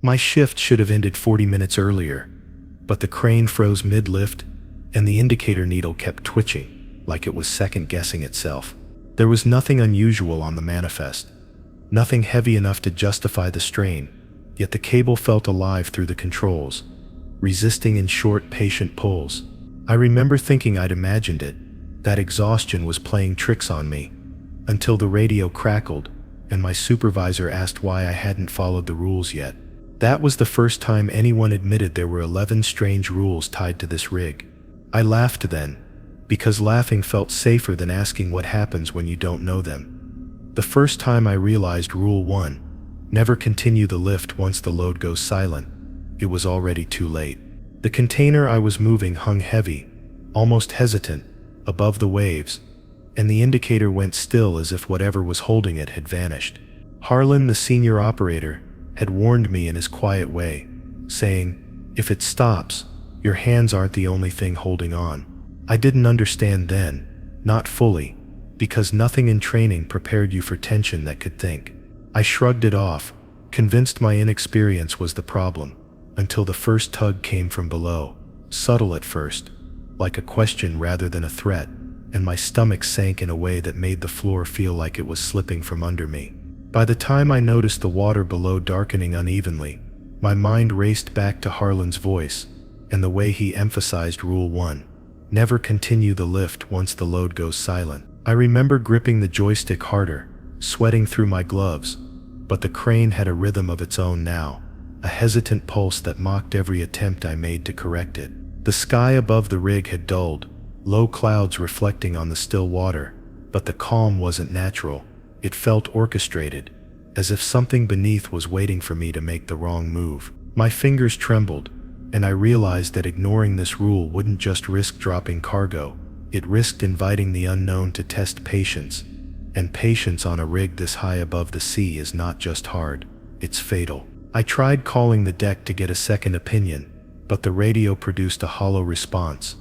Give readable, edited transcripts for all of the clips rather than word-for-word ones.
My shift should have ended 40 minutes earlier, but the crane froze mid-lift and the indicator needle kept twitching, like it was second-guessing itself. There was nothing unusual on the manifest, nothing heavy enough to justify the strain, yet the cable felt alive through the controls, resisting in short, patient pulls. I remember thinking I'd imagined it, that exhaustion was playing tricks on me, until the radio crackled and my supervisor asked why I hadn't followed the rules yet. That was the first time anyone admitted there were 11 strange rules tied to this rig. I laughed then, because laughing felt safer than asking what happens when you don't know them. The first time I realized Rule 1, never continue the lift once the load goes silent, it was already too late. The container I was moving hung heavy, almost hesitant, above the waves, and the indicator went still as if whatever was holding it had vanished. Harlan, the senior operator, had warned me in his quiet way, saying, "If it stops, your hands aren't the only thing holding on." I didn't understand then, not fully, because nothing in training prepared you for tension that could think. I shrugged it off, convinced my inexperience was the problem, until the first tug came from below, subtle at first, like a question rather than a threat, and my stomach sank in a way that made the floor feel like it was slipping from under me. By the time I noticed the water below darkening unevenly, my mind raced back to Harlan's voice and the way he emphasized Rule 1, never continue the lift once the load goes silent. I remember gripping the joystick harder, sweating through my gloves, but the crane had a rhythm of its own now, a hesitant pulse that mocked every attempt I made to correct it. The sky above the rig had dulled, low clouds reflecting on the still water, but the calm wasn't natural. It felt orchestrated, as if something beneath was waiting for me to make the wrong move. My fingers trembled, and I realized that ignoring this rule wouldn't just risk dropping cargo, it risked inviting the unknown to test patience. And patience on a rig this high above the sea is not just hard, it's fatal. I tried calling the deck to get a second opinion, but the radio produced a hollow response,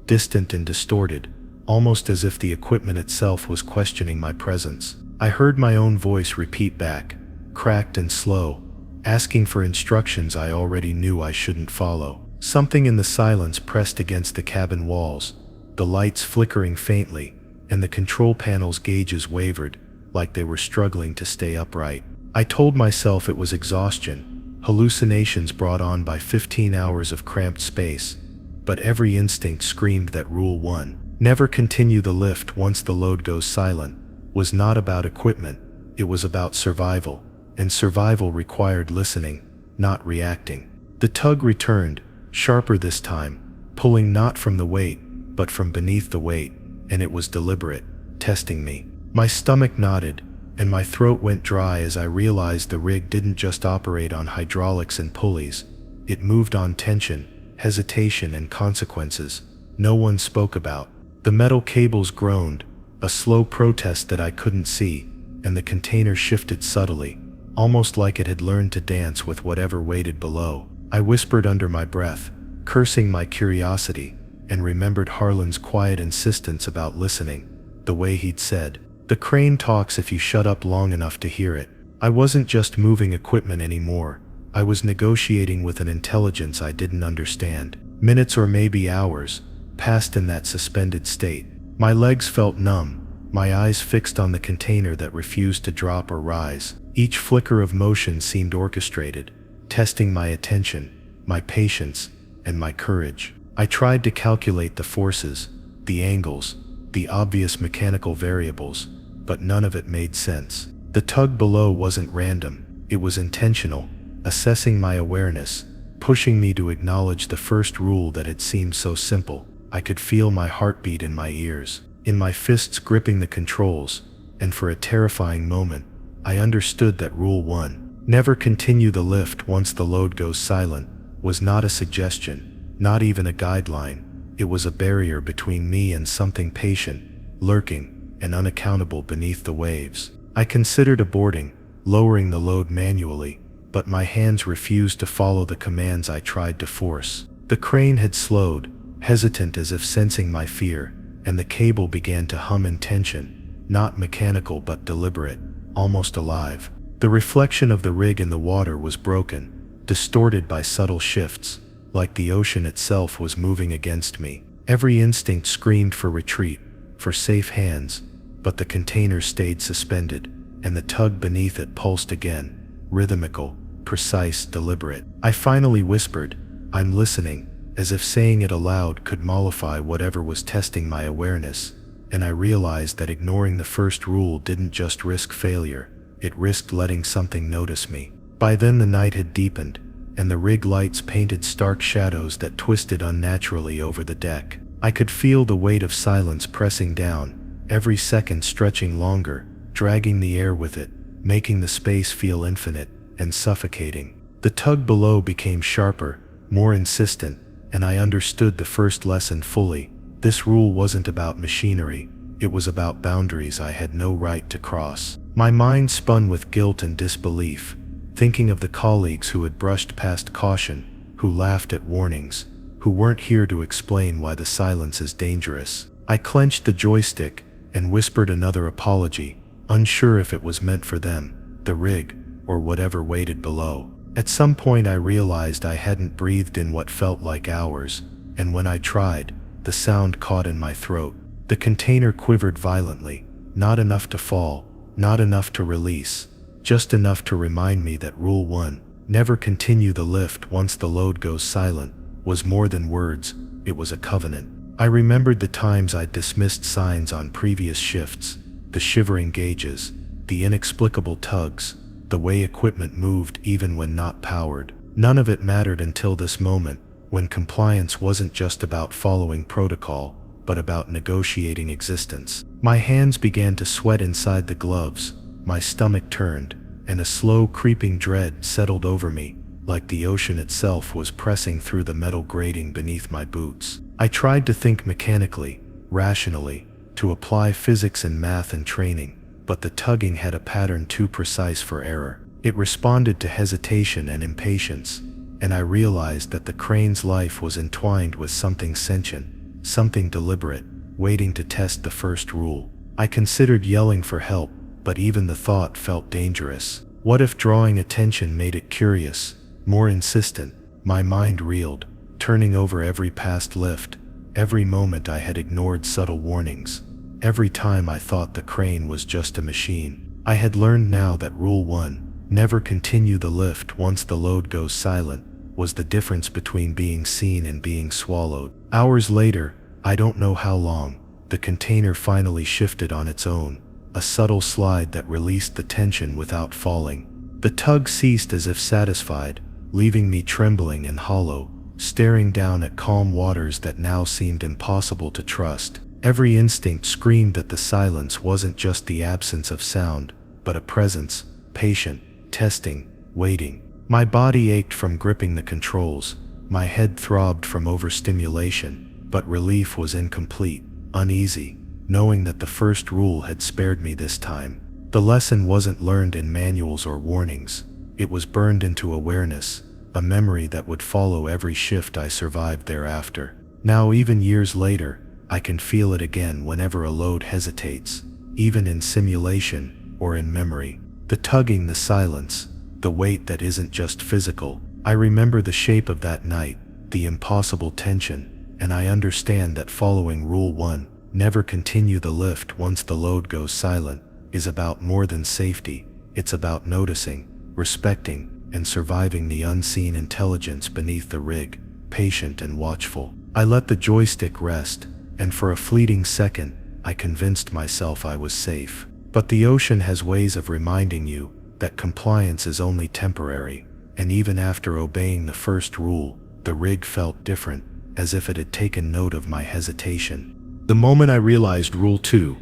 distant and distorted, almost as if the equipment itself was questioning my presence. I heard my own voice repeat back, cracked and slow, asking for instructions I already knew I shouldn't follow. Something in the silence pressed against the cabin walls, the lights flickering faintly, and the control panel's gauges wavered, like they were struggling to stay upright. I told myself it was exhaustion, hallucinations brought on by 15 hours of cramped space, but every instinct screamed that Rule 1, never continue the lift once the load goes silent, was not about equipment, it was about survival, and survival required listening, not reacting. The tug returned, sharper this time, pulling not from the weight, but from beneath the weight, and it was deliberate, testing me. My stomach knotted, and my throat went dry as I realized the rig didn't just operate on hydraulics and pulleys, it moved on tension, hesitation and consequences no one spoke about. The metal cables groaned, a slow protest that I couldn't see, and the container shifted subtly, almost like it had learned to dance with whatever waited below. I whispered under my breath, cursing my curiosity, and remembered Harlan's quiet insistence about listening, the way he'd said, "The crane talks if you shut up long enough to hear it." I wasn't just moving equipment anymore, I was negotiating with an intelligence I didn't understand. Minutes or maybe hours passed in that suspended state. My legs felt numb, my eyes fixed on the container that refused to drop or rise. Each flicker of motion seemed orchestrated, testing my attention, my patience, and my courage. I tried to calculate the forces, the angles, the obvious mechanical variables, but none of it made sense. The tug below wasn't random, it was intentional, assessing my awareness, pushing me to acknowledge the first rule that had seemed so simple. I could feel my heartbeat in my ears, in my fists gripping the controls, and for a terrifying moment, I understood that Rule 1, never continue the lift once the load goes silent, was not a suggestion, not even a guideline. It was a barrier between me and something patient, lurking, and unaccountable beneath the waves. I considered aborting, lowering the load manually, but my hands refused to follow the commands I tried to force. The crane had slowed, hesitant as if sensing my fear, and the cable began to hum in tension, not mechanical but deliberate, almost alive. The reflection of the rig in the water was broken, distorted by subtle shifts, like the ocean itself was moving against me. Every instinct screamed for retreat, for safe hands, but the container stayed suspended, and the tug beneath it pulsed again, rhythmical, precise, deliberate. I finally whispered, "I'm listening," as if saying it aloud could mollify whatever was testing my awareness, and I realized that ignoring the first rule didn't just risk failure, it risked letting something notice me. By then the night had deepened, and the rig lights painted stark shadows that twisted unnaturally over the deck. I could feel the weight of silence pressing down, every second stretching longer, dragging the air with it, making the space feel infinite and suffocating. The tug below became sharper, more insistent, and I understood the first lesson fully. This rule wasn't about machinery, it was about boundaries I had no right to cross. My mind spun with guilt and disbelief, thinking of the colleagues who had brushed past caution, who laughed at warnings, who weren't here to explain why the silence is dangerous. I clenched the joystick and whispered another apology, unsure if it was meant for them, the rig, or whatever waited below. At some point I realized I hadn't breathed in what felt like hours, and when I tried, the sound caught in my throat. The container quivered violently, not enough to fall, not enough to release, just enough to remind me that Rule 1, never continue the lift once the load goes silent, was more than words, it was a covenant. I remembered the times I'd dismissed signs on previous shifts, the shivering gauges, the inexplicable tugs, the way equipment moved even when not powered. None of it mattered until this moment, when compliance wasn't just about following protocol, but about negotiating existence. My hands began to sweat inside the gloves, my stomach turned, and a slow creeping dread settled over me, like the ocean itself was pressing through the metal grating beneath my boots. I tried to think mechanically, rationally, to apply physics and math and training, but the tugging had a pattern too precise for error. It responded to hesitation and impatience, and I realized that the crane's life was entwined with something sentient, something deliberate, waiting to test the first rule. I considered yelling for help, but even the thought felt dangerous. What if drawing attention made it curious, more insistent? My mind reeled, turning over every past lift, every moment I had ignored subtle warnings, every time I thought the crane was just a machine. I had learned now that Rule 1, never continue the lift once the load goes silent, was the difference between being seen and being swallowed. Hours later, I don't know how long, the container finally shifted on its own, a subtle slide that released the tension without falling. The tug ceased as if satisfied, leaving me trembling and hollow, staring down at calm waters that now seemed impossible to trust. Every instinct screamed that the silence wasn't just the absence of sound, but a presence, patient, testing, waiting. My body ached from gripping the controls, my head throbbed from overstimulation, but relief was incomplete, uneasy, knowing that the first rule had spared me this time. The lesson wasn't learned in manuals or warnings, it was burned into awareness, a memory that would follow every shift I survived thereafter. Now, even years later, I can feel it again whenever a load hesitates, even in simulation or in memory. The tugging, the silence, the weight that isn't just physical. I remember the shape of that night, the impossible tension, and I understand that following Rule 1, never continue the lift once the load goes silent, is about more than safety. It's about noticing, respecting, and surviving the unseen intelligence beneath the rig, patient and watchful. I let the joystick rest, and for a fleeting second, I convinced myself I was safe. But the ocean has ways of reminding you that compliance is only temporary, and even after obeying the first rule, the rig felt different, as if it had taken note of my hesitation. The moment I realized Rule 2,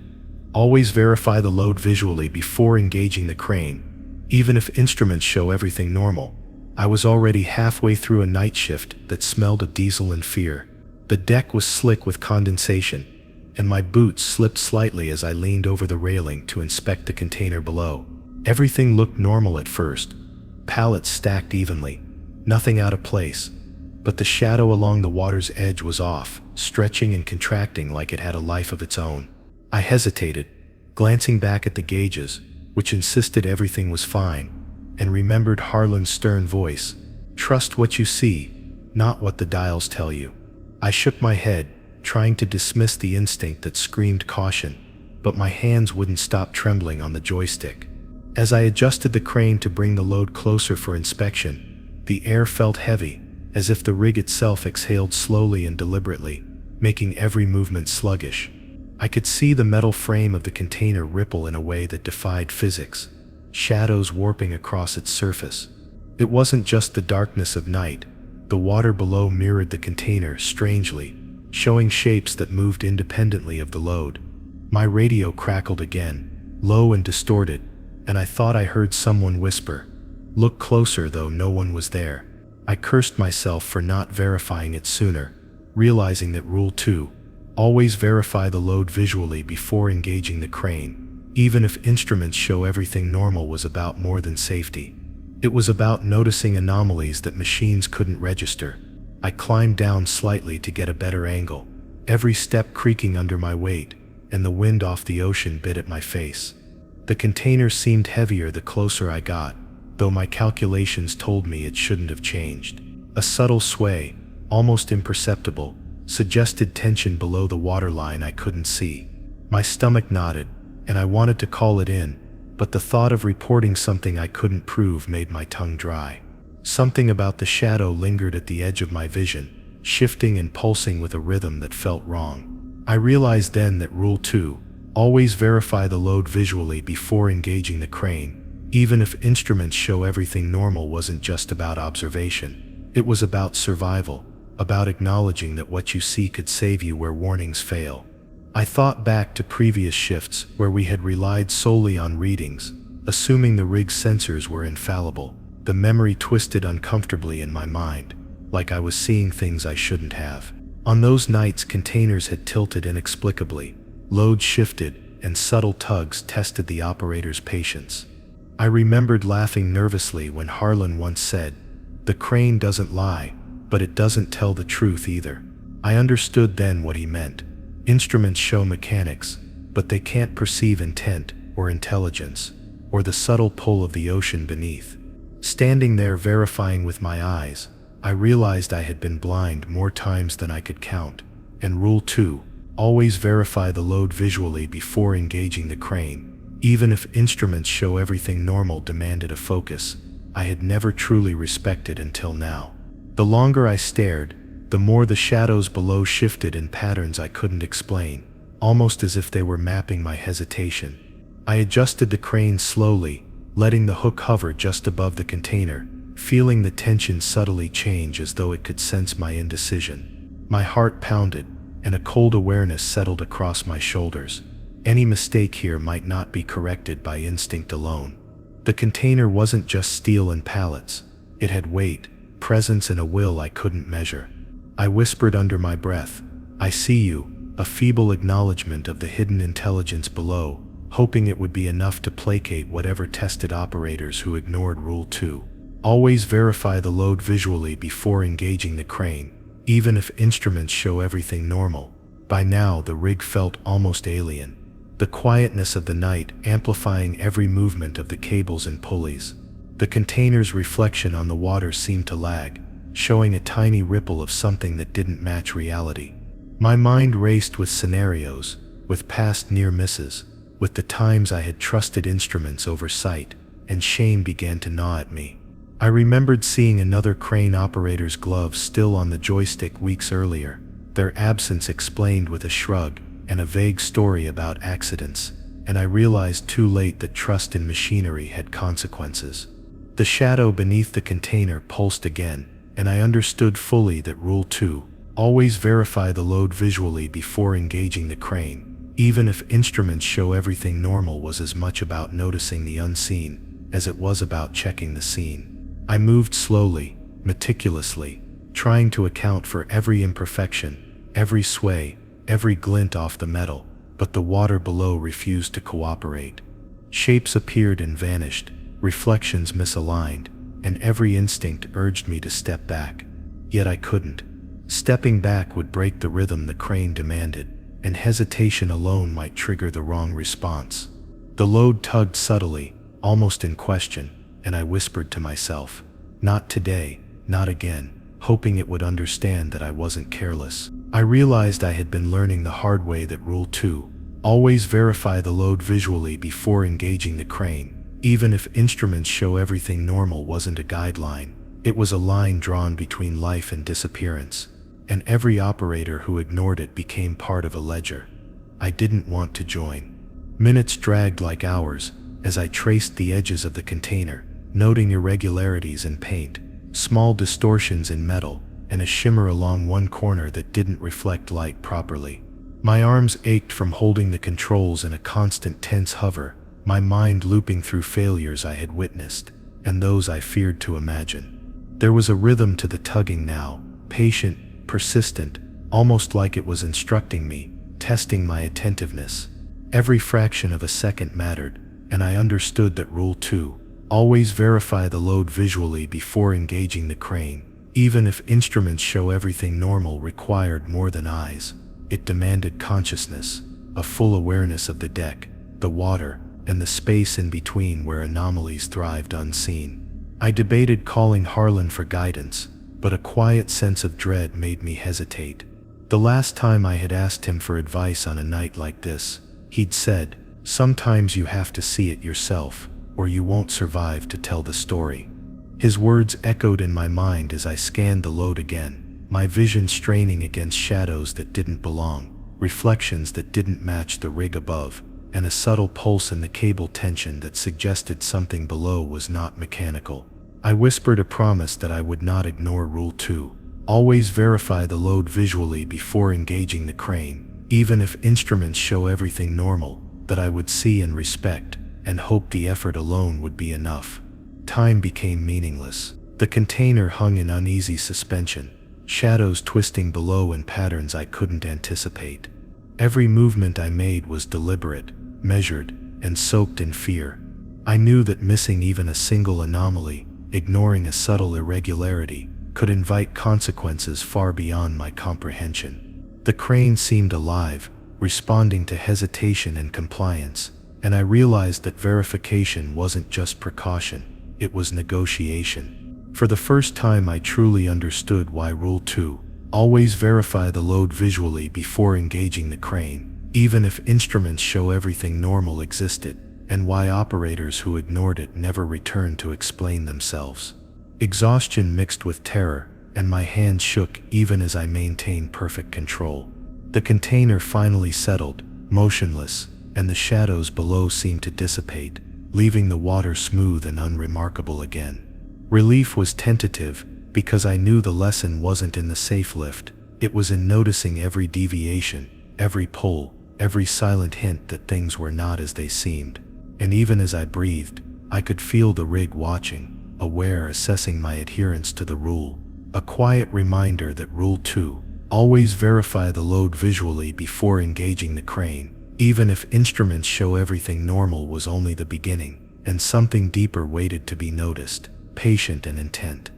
always verify the load visually before engaging the crane, even if instruments show everything normal, I was already halfway through a night shift that smelled of diesel and fear. The deck was slick with condensation, and my boots slipped slightly as I leaned over the railing to inspect the container below. Everything looked normal at first, pallets stacked evenly, nothing out of place, but the shadow along the water's edge was off, stretching and contracting like it had a life of its own. I hesitated, glancing back at the gauges, which insisted everything was fine, and remembered Harlan's stern voice, Trust what you see, not what the dials tell you. I shook my head, trying to dismiss the instinct that screamed caution, but my hands wouldn't stop trembling on the joystick. As I adjusted the crane to bring the load closer for inspection, the air felt heavy, as if the rig itself exhaled slowly and deliberately, making every movement sluggish. I could see the metal frame of the container ripple in a way that defied physics, shadows warping across its surface. It wasn't just the darkness of night. The water below mirrored the container strangely, showing shapes that moved independently of the load. My radio crackled again, low and distorted, and I thought I heard someone whisper. Look closer, though no one was there. I cursed myself for not verifying it sooner, realizing that Rule 2, always verify the load visually before engaging the crane, even if instruments show everything normal, was about more than safety. It was about noticing anomalies that machines couldn't register. I climbed down slightly to get a better angle, every step creaking under my weight, and the wind off the ocean bit at my face. The container seemed heavier the closer I got, though my calculations told me it shouldn't have changed. A subtle sway, almost imperceptible, suggested tension below the waterline I couldn't see. My stomach knotted, and I wanted to call it in, but the thought of reporting something I couldn't prove made my tongue dry. Something about the shadow lingered at the edge of my vision, shifting and pulsing with a rhythm that felt wrong. I realized then that Rule 2, always verify the load visually before engaging the crane, even if instruments show everything normal, wasn't just about observation. It was about survival, about acknowledging that what you see could save you where warnings fail. I thought back to previous shifts where we had relied solely on readings, assuming the rig's sensors were infallible. The memory twisted uncomfortably in my mind, like I was seeing things I shouldn't have. On those nights, containers had tilted inexplicably, loads shifted, and subtle tugs tested the operator's patience. I remembered laughing nervously when Harlan once said, "The crane doesn't lie, but it doesn't tell the truth either." I understood then what he meant. Instruments show mechanics, but they can't perceive intent or intelligence, or the subtle pull of the ocean beneath. Standing there verifying with my eyes, I realized I had been blind more times than I could count. And Rule 2, always verify the load visually before engaging the crane, even if instruments show everything normal, demanded a focus I had never truly respected until now. The longer I stared, the more the shadows below shifted in patterns I couldn't explain, almost as if they were mapping my hesitation. I adjusted the crane slowly, letting the hook hover just above the container, feeling the tension subtly change as though it could sense my indecision. My heart pounded, and a cold awareness settled across my shoulders. Any mistake here might not be corrected by instinct alone. The container wasn't just steel and pallets. It had weight, presence, and a will I couldn't measure. I whispered under my breath, "I see you," a feeble acknowledgement of the hidden intelligence below, hoping it would be enough to placate whatever tested operators who ignored Rule 2. Always verify the load visually before engaging the crane, even if instruments show everything normal. By now, the rig felt almost alien, the quietness of the night amplifying every movement of the cables and pulleys. The container's reflection on the water seemed to lag, showing a tiny ripple of something that didn't match reality. My mind raced with scenarios, with past near misses, with the times I had trusted instruments over sight, and shame began to gnaw at me. I remembered seeing another crane operator's gloves still on the joystick weeks earlier, their absence explained with a shrug and a vague story about accidents, and I realized too late that trust in machinery had consequences. The shadow beneath the container pulsed again, and I understood fully that Rule 2, always verify the load visually before engaging the crane, even if instruments show everything normal, was as much about noticing the unseen as it was about checking the scene. I moved slowly, meticulously, trying to account for every imperfection, every sway, every glint off the metal, but the water below refused to cooperate. Shapes appeared and vanished, reflections misaligned, and every instinct urged me to step back. Yet I couldn't. Stepping back would break the rhythm the crane demanded, and hesitation alone might trigger the wrong response. The load tugged subtly, almost in question, and I whispered to myself, "Not today." not again, hoping it would understand that I wasn't careless. I realized I had been learning the hard way that Rule 2, always verify the load visually before engaging the crane. Even if instruments show everything normal wasn't a guideline, it was a line drawn between life and disappearance, and every operator who ignored it became part of a ledger. I didn't want to join. Minutes dragged like hours as I traced the edges of the container, noting irregularities in paint, small distortions in metal, and a shimmer along one corner that didn't reflect light properly. My arms ached from holding the controls in a constant tense hover, my mind looping through failures I had witnessed, and those I feared to imagine. There was a rhythm to the tugging now, patient, persistent, almost like it was instructing me, testing my attentiveness. Every fraction of a second mattered, and I understood that Rule 2, always verify the load visually before engaging the crane, even if instruments show everything normal, required more than eyes. It demanded consciousness, a full awareness of the deck, the water, and the space in between where anomalies thrived unseen. I debated calling Harlan for guidance, but a quiet sense of dread made me hesitate. The last time I had asked him for advice on a night like this, he'd said, "Sometimes you have to see it yourself, or you won't survive to tell the story." His words echoed in my mind as I scanned the load again, my vision straining against shadows that didn't belong, reflections that didn't match the rig above, and a subtle pulse in the cable tension that suggested something below was not mechanical. I whispered a promise that I would not ignore Rule 2, always verify the load visually before engaging the crane, even if instruments show everything normal, that I would see and respect, and hope the effort alone would be enough. Time became meaningless. The container hung in uneasy suspension, shadows twisting below in patterns I couldn't anticipate. Every movement I made was deliberate, measured, and soaked in fear. I knew that missing even a single anomaly, ignoring a subtle irregularity, could invite consequences far beyond my comprehension. The crane seemed alive, responding to hesitation and compliance, and I realized that verification wasn't just precaution, it was negotiation. For the first time I truly understood why Rule 2, always verify the load visually before engaging the crane, even if instruments show everything normal, existed, and why operators who ignored it never returned to explain themselves. Exhaustion mixed with terror, and my hands shook even as I maintained perfect control. The container finally settled, motionless, and the shadows below seemed to dissipate, leaving the water smooth and unremarkable again. Relief was tentative, because I knew the lesson wasn't in the safe lift, it was in noticing every deviation, every pull, every silent hint that things were not as they seemed. And even as I breathed, I could feel the rig watching, aware, assessing my adherence to the rule. A quiet reminder that Rule 2, always verify the load visually before engaging the crane, even if instruments show everything normal, was only the beginning, and something deeper waited to be noticed, patient and intent.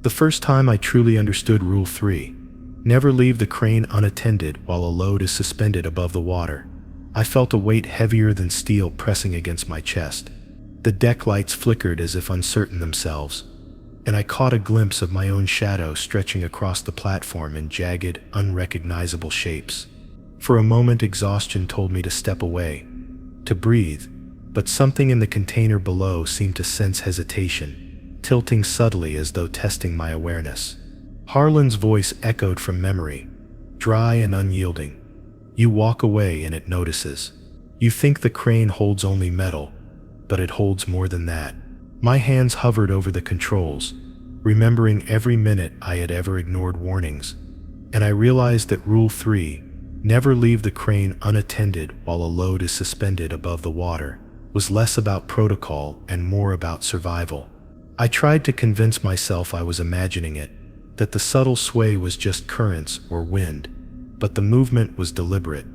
The first time I truly understood Rule 3, never leave the crane unattended while a load is suspended above the water. I felt a weight heavier than steel pressing against my chest. The deck lights flickered as if uncertain themselves, and I caught a glimpse of my own shadow stretching across the platform in jagged, unrecognizable shapes. For a moment, exhaustion told me to step away, to breathe, but something in the container below seemed to sense hesitation, tilting subtly as though testing my awareness. Harlan's voice echoed from memory, dry and unyielding. You walk away and it notices. You think the crane holds only metal, but it holds more than that. My hands hovered over the controls, remembering every minute I had ever ignored warnings, and I realized that Rule 3, never leave the crane unattended while a load is suspended above the water, was less about protocol and more about survival. I tried to convince myself I was imagining it, that the subtle sway was just currents or wind, but the movement was deliberate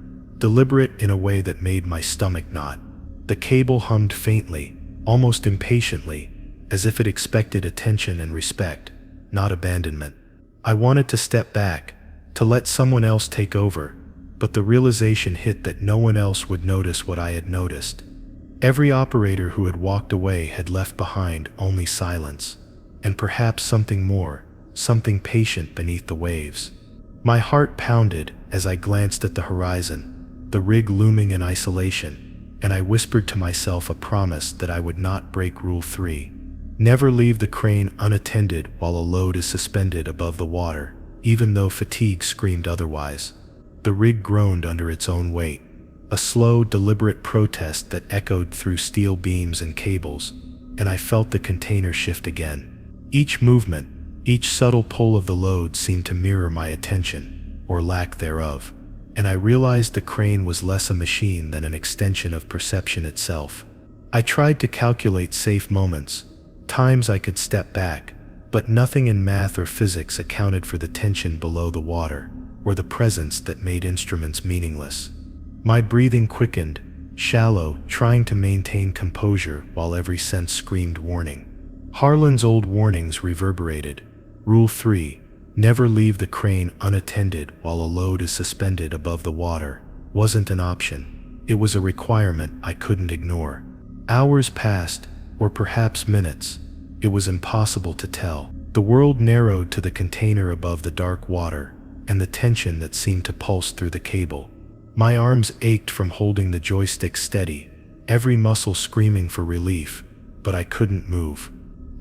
in a way that made my stomach knot. The cable hummed faintly, almost impatiently, as if it expected attention and respect, not abandonment. I wanted to step back, to let someone else take over, but the realization hit that no one else would notice what I had noticed. Every operator who had walked away had left behind only silence, and perhaps something more, something patient beneath the waves. My heart pounded as I glanced at the horizon, the rig looming in isolation, and I whispered to myself a promise that I would not break Rule 3. Never leave the crane unattended while a load is suspended above the water, even though fatigue screamed otherwise. The rig groaned under its own weight, a slow, deliberate protest that echoed through steel beams and cables, and I felt the container shift again. Each movement, each subtle pull of the load seemed to mirror my attention, or lack thereof, and I realized the crane was less a machine than an extension of perception itself. I tried to calculate safe moments, times I could step back, but nothing in math or physics accounted for the tension below the water, or the presence that made instruments meaningless. My breathing quickened, shallow, trying to maintain composure while every sense screamed warning. Harlan's old warnings reverberated. Rule 3, never leave the crane unattended while a load is suspended above the water, wasn't an option. It was a requirement I couldn't ignore. Hours passed, or perhaps minutes. It was impossible to tell. The world narrowed to the container above the dark water, and the tension that seemed to pulse through the cable. My arms ached from holding the joystick steady, every muscle screaming for relief, but I couldn't move.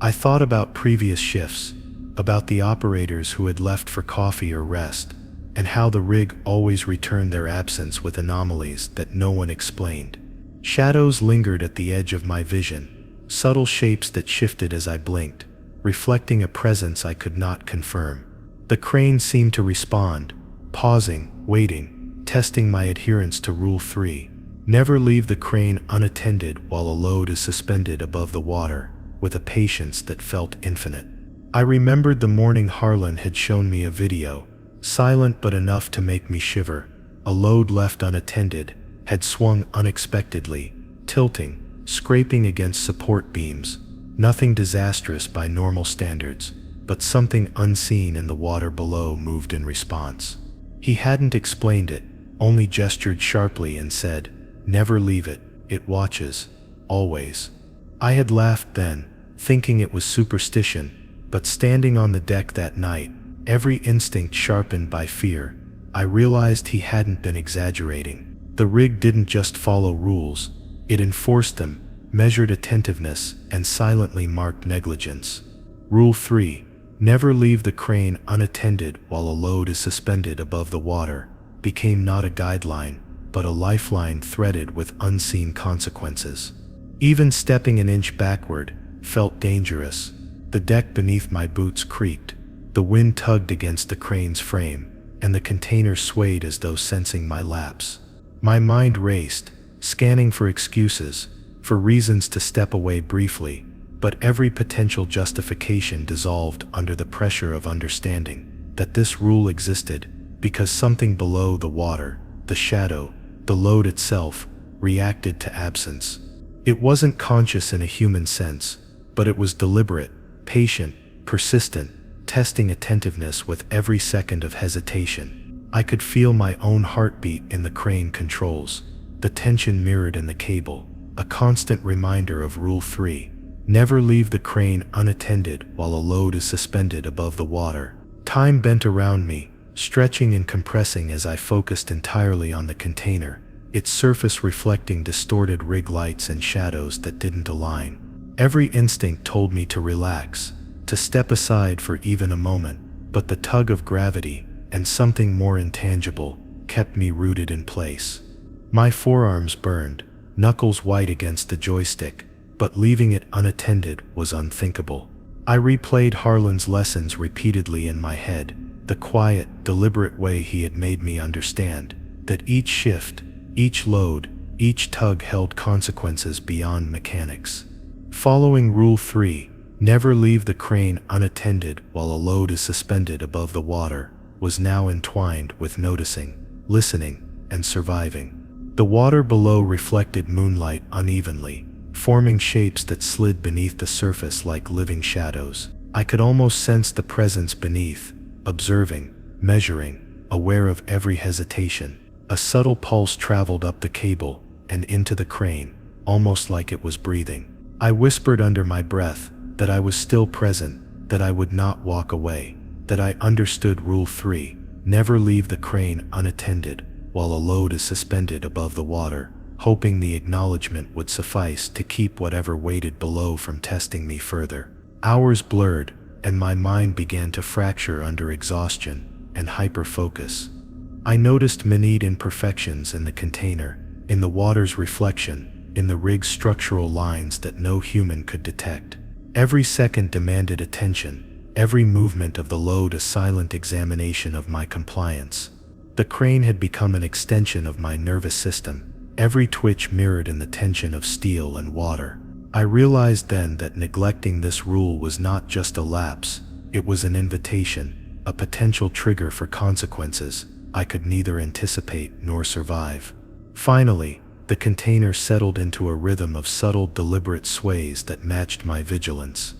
I thought about previous shifts, about the operators who had left for coffee or rest, and how the rig always returned their absence with anomalies that no one explained. Shadows lingered at the edge of my vision, subtle shapes that shifted as I blinked, reflecting a presence I could not confirm. The crane seemed to respond, pausing, waiting, testing my adherence to Rule 3. Never leave the crane unattended while a load is suspended above the water, with a patience that felt infinite. I remembered the morning Harlan had shown me a video, silent but enough to make me shiver. A load left unattended had swung unexpectedly, tilting, scraping against support beams. Nothing disastrous by normal standards, but something unseen in the water below moved in response. He hadn't explained it, only gestured sharply and said, "Never leave it, it watches, always." I had laughed then, thinking it was superstition, but standing on the deck that night, every instinct sharpened by fear, I realized he hadn't been exaggerating. The rig didn't just follow rules, it enforced them, measured attentiveness, and silently marked negligence. Rule 3, never leave the crane unattended while a load is suspended above the water, became not a guideline, but a lifeline threaded with unseen consequences. Even stepping an inch backward felt dangerous. The deck beneath my boots creaked, the wind tugged against the crane's frame, and the container swayed as though sensing my lapse. My mind raced, scanning for excuses, for reasons to step away briefly, but every potential justification dissolved under the pressure of understanding that this rule existed because something below the water, the shadow, the load itself, reacted to absence. It wasn't conscious in a human sense, but it was deliberate, patient, persistent, testing attentiveness with every second of hesitation. I could feel my own heartbeat in the crane controls, the tension mirrored in the cable, a constant reminder of Rule 3. Never leave the crane unattended while a load is suspended above the water. Time bent around me, stretching and compressing as I focused entirely on the container, its surface reflecting distorted rig lights and shadows that didn't align. Every instinct told me to relax, to step aside for even a moment, but the tug of gravity, and something more intangible, kept me rooted in place. My forearms burned, knuckles white against the joystick, but leaving it unattended was unthinkable. I replayed Harlan's lessons repeatedly in my head, the quiet, deliberate way he had made me understand that each shift, each load, each tug held consequences beyond mechanics. Following Rule 3, never leave the crane unattended while a load is suspended above the water, was now entwined with noticing, listening, and surviving. The water below reflected moonlight unevenly, forming shapes that slid beneath the surface like living shadows. I could almost sense the presence beneath, observing, measuring, aware of every hesitation. A subtle pulse traveled up the cable and into the crane, almost like it was breathing. I whispered under my breath that I was still present, that I would not walk away. that I understood Rule 3, never leave the crane unattended while a load is suspended above the water, hoping the acknowledgement would suffice to keep whatever waited below from testing me further. Hours blurred, and my mind began to fracture under exhaustion and hyper-focus. I noticed minute imperfections in the container, in the water's reflection, in the rig's structural lines that no human could detect. Every second demanded attention, every movement of the load a silent examination of my compliance. The crane had become an extension of my nervous system, every twitch mirrored in the tension of steel and water. I realized then that neglecting this rule was not just a lapse, it was an invitation, a potential trigger for consequences I could neither anticipate nor survive. Finally, the container settled into a rhythm of subtle, deliberate sways that matched my vigilance.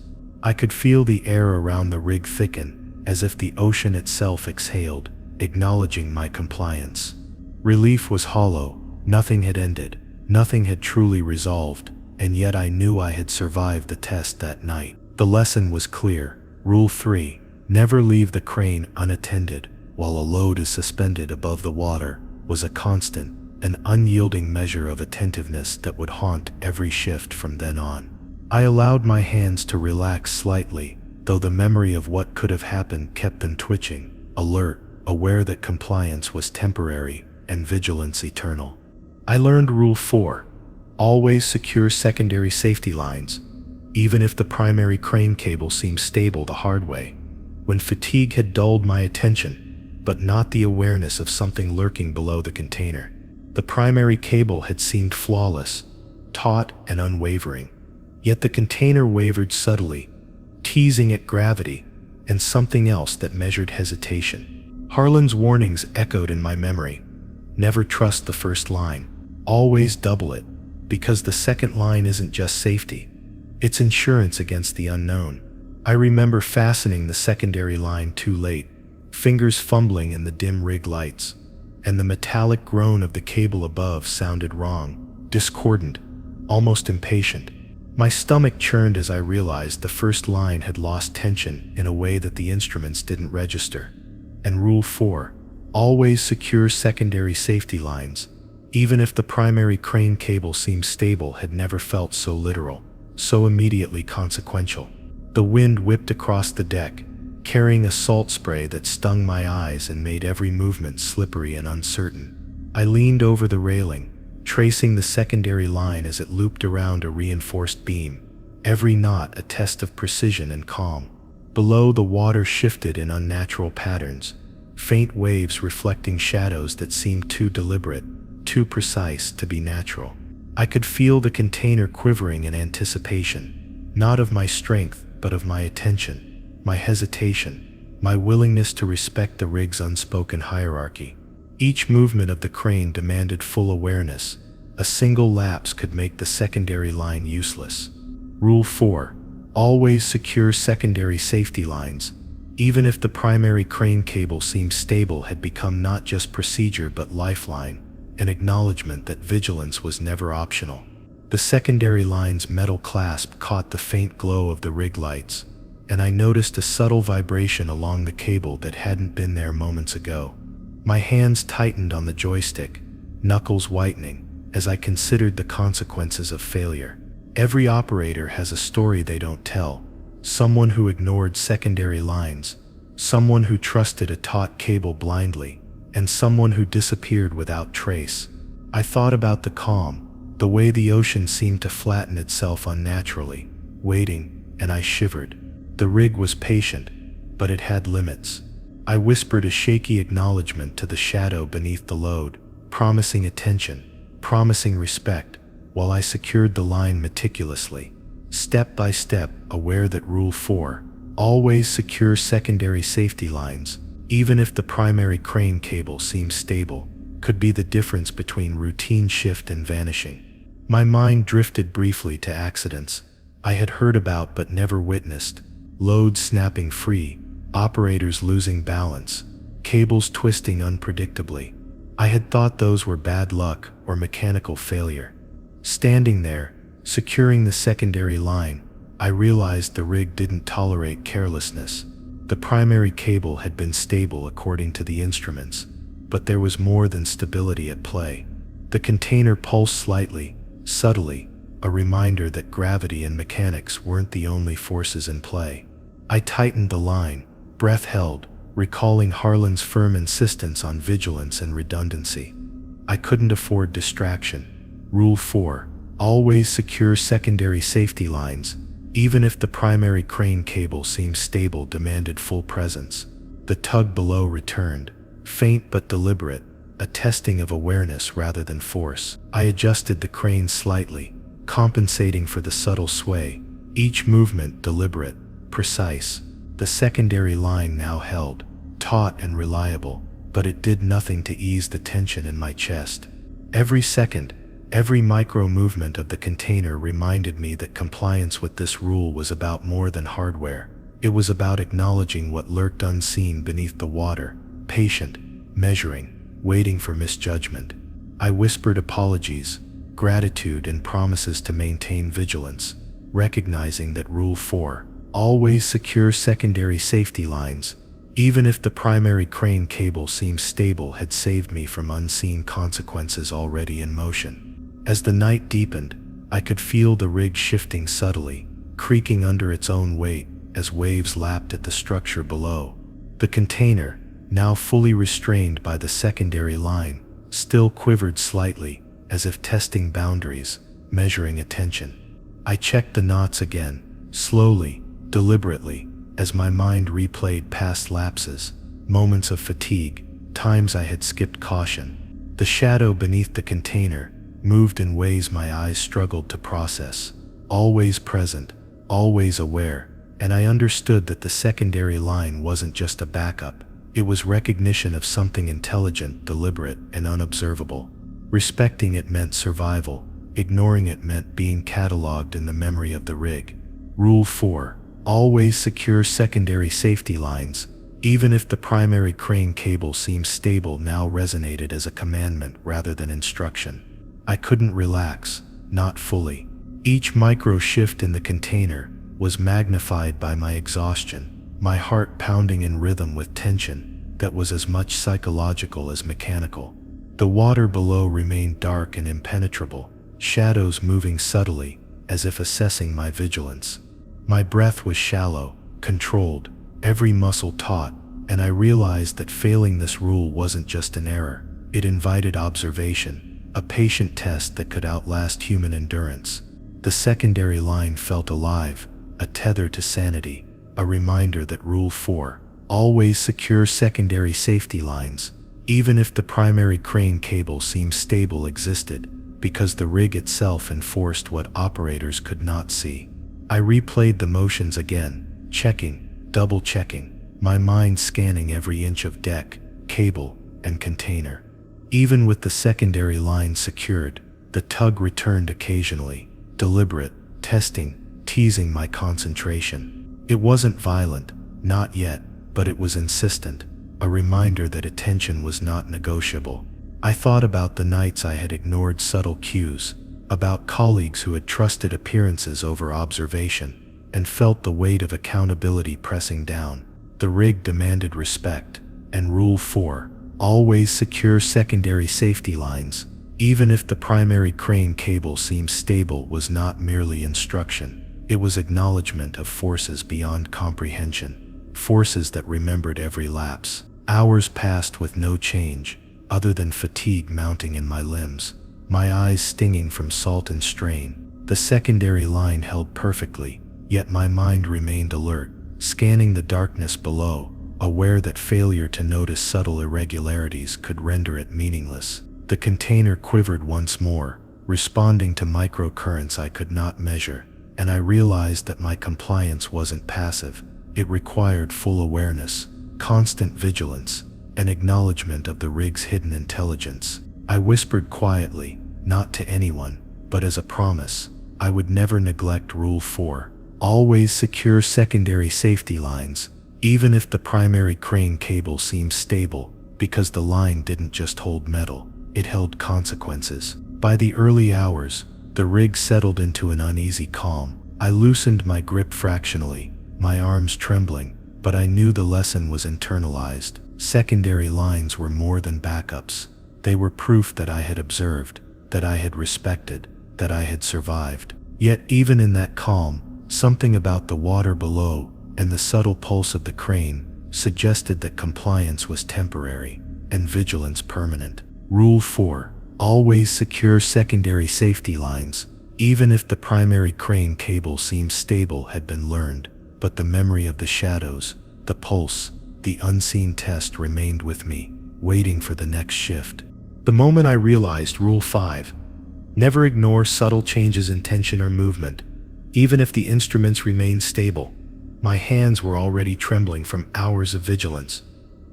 I could feel the air around the rig thicken, as if the ocean itself exhaled, acknowledging my compliance. Relief was hollow, nothing had ended, nothing had truly resolved, and yet I knew I had survived the test that night. The lesson was clear. Rule 3, never leave the crane unattended while a load is suspended above the water, was a constant, an unyielding measure of attentiveness that would haunt every shift from then on. I allowed my hands to relax slightly, though the memory of what could have happened kept them twitching, alert, aware that compliance was temporary and vigilance eternal. I learned Rule 4, always secure secondary safety lines, even if the primary crane cable seemed stable, the hard way. When fatigue had dulled my attention, but not the awareness of something lurking below the container. The primary cable had seemed flawless, taut and unwavering. Yet the container wavered subtly, teasing at gravity and something else that measured hesitation. Harlan's warnings echoed in my memory. Never trust the first line. Always double it, because the second line isn't just safety. It's insurance against the unknown. I remember fastening the secondary line too late, fingers fumbling in the dim rig lights, and the metallic groan of the cable above sounded wrong, discordant, almost impatient. My stomach churned as I realized the first line had lost tension in a way that the instruments didn't register. And Rule 4, always secure secondary safety lines, even if the primary crane cable seemed stable, had never felt so literal, so immediately consequential. The wind whipped across the deck, carrying a salt spray that stung my eyes and made every movement slippery and uncertain. I leaned over the railing, tracing the secondary line as it looped around a reinforced beam, every knot a test of precision and calm. Below, the water shifted in unnatural patterns, faint waves reflecting shadows that seemed too deliberate, too precise to be natural. I could feel the container quivering in anticipation, not of my strength, but of my attention. My hesitation, my willingness to respect the rig's unspoken hierarchy. Each movement of the crane demanded full awareness. A single lapse could make the secondary line useless. Rule 4, always secure secondary safety lines, even if the primary crane cable seemed stable, had become not just procedure but lifeline, an acknowledgement that vigilance was never optional. The secondary line's metal clasp caught the faint glow of the rig lights, and I noticed a subtle vibration along the cable that hadn't been there moments ago. My hands tightened on the joystick, knuckles whitening, as I considered the consequences of failure. Every operator has a story they don't tell. Someone who ignored secondary lines, someone who trusted a taut cable blindly, and someone who disappeared without trace. I thought about the calm, the way the ocean seemed to flatten itself unnaturally, waiting, and I shivered. The rig was patient, but it had limits. I whispered a shaky acknowledgement to the shadow beneath the load, promising attention, promising respect, while I secured the line meticulously, step by step, aware that Rule 4, always secure secondary safety lines, even if the primary crane cable seemed stable, could be the difference between routine shift and vanishing. My mind drifted briefly to accidents I had heard about but never witnessed. Loads snapping free, operators losing balance, cables twisting unpredictably. I had thought those were bad luck or mechanical failure. Standing there, securing the secondary line, I realized the rig didn't tolerate carelessness. The primary cable had been stable according to the instruments, but there was more than stability at play. The container pulsed slightly, subtly, a reminder that gravity and mechanics weren't the only forces in play. I tightened the line, breath held, recalling Harlan's firm insistence on vigilance and redundancy. I couldn't afford distraction. Rule 4. Always secure secondary safety lines, even if the primary crane cable seemed stable, demanded full presence. The tug below returned, faint but deliberate, a testing of awareness rather than force. I adjusted the crane slightly, compensating for the subtle sway, each movement deliberate, precise. The secondary line now held, taut and reliable, but it did nothing to ease the tension in my chest. Every second, every micro movement of the container reminded me that compliance with this rule was about more than hardware. It was about acknowledging what lurked unseen beneath the water, patient, measuring, waiting for misjudgment. I whispered apologies, gratitude, and promises to maintain vigilance, recognizing that Rule 4, always secure secondary safety lines, even if the primary crane cable seemed stable, had saved me from unseen consequences already in motion. As the night deepened, I could feel the rig shifting subtly, creaking under its own weight as waves lapped at the structure below. The container, now fully restrained by the secondary line, still quivered slightly, as if testing boundaries, measuring attention. I checked the knots again, slowly, deliberately, as my mind replayed past lapses, moments of fatigue, times I had skipped caution. The shadow beneath the container moved in ways my eyes struggled to process, always present, always aware, and I understood that the secondary line wasn't just a backup. It was recognition of something intelligent, deliberate, and unobservable. Respecting it meant survival. Ignoring it meant being cataloged in the memory of the rig. Rule 4. Always secure secondary safety lines, even if the primary crane cable seemed stable, now resonated as a commandment rather than instruction. I couldn't relax, not fully. Each micro shift in the container was magnified by my exhaustion, my heart pounding in rhythm with tension that was as much psychological as mechanical. The water below remained dark and impenetrable, shadows moving subtly, as if assessing my vigilance. My breath was shallow, controlled, every muscle taut, and I realized that failing this rule wasn't just an error. It invited observation, a patient test that could outlast human endurance. The secondary line felt alive, a tether to sanity, a reminder that Rule 4, always secure secondary safety lines, even if the primary crane cable seemed stable, existed, because the rig itself enforced what operators could not see. I replayed the motions again, checking, double-checking, my mind scanning every inch of deck, cable, and container. Even with the secondary line secured, the tug returned occasionally, deliberate, testing, teasing my concentration. It wasn't violent, not yet, but it was insistent, a reminder that attention was not negotiable. I thought about the nights I had ignored subtle cues, about colleagues who had trusted appearances over observation, and felt the weight of accountability pressing down. The rig demanded respect, and Rule 4, always secure secondary safety lines, even if the primary crane cable seemed stable, was not merely instruction. It was acknowledgement of forces beyond comprehension, forces that remembered every lapse. Hours passed with no change, other than fatigue mounting in my limbs, my eyes stinging from salt and strain. The secondary line held perfectly, yet my mind remained alert, scanning the darkness below, aware that failure to notice subtle irregularities could render it meaningless. The container quivered once more, responding to microcurrents I could not measure, and I realized that my compliance wasn't passive. It required full awareness, constant vigilance, and acknowledgement of the rig's hidden intelligence. I whispered quietly, not to anyone, but as a promise, I would never neglect Rule 4, always secure secondary safety lines, even if the primary crane cable seemed stable, because the line didn't just hold metal, it held consequences. By the early hours, the rig settled into an uneasy calm. I loosened my grip fractionally, my arms trembling, but I knew the lesson was internalized. Secondary lines were more than backups. They were proof that I had observed, that I had respected, that I had survived. Yet even in that calm, something about the water below and the subtle pulse of the crane suggested that compliance was temporary and vigilance permanent. Rule 4. Always secure secondary safety lines. Even if the primary crane cable seems stable had been learned, but the memory of the shadows, the pulse, the unseen test remained with me, waiting for the next shift. The moment I realized Rule 5, never ignore subtle changes in tension or movement, even if the instruments remain stable, my hands were already trembling from hours of vigilance,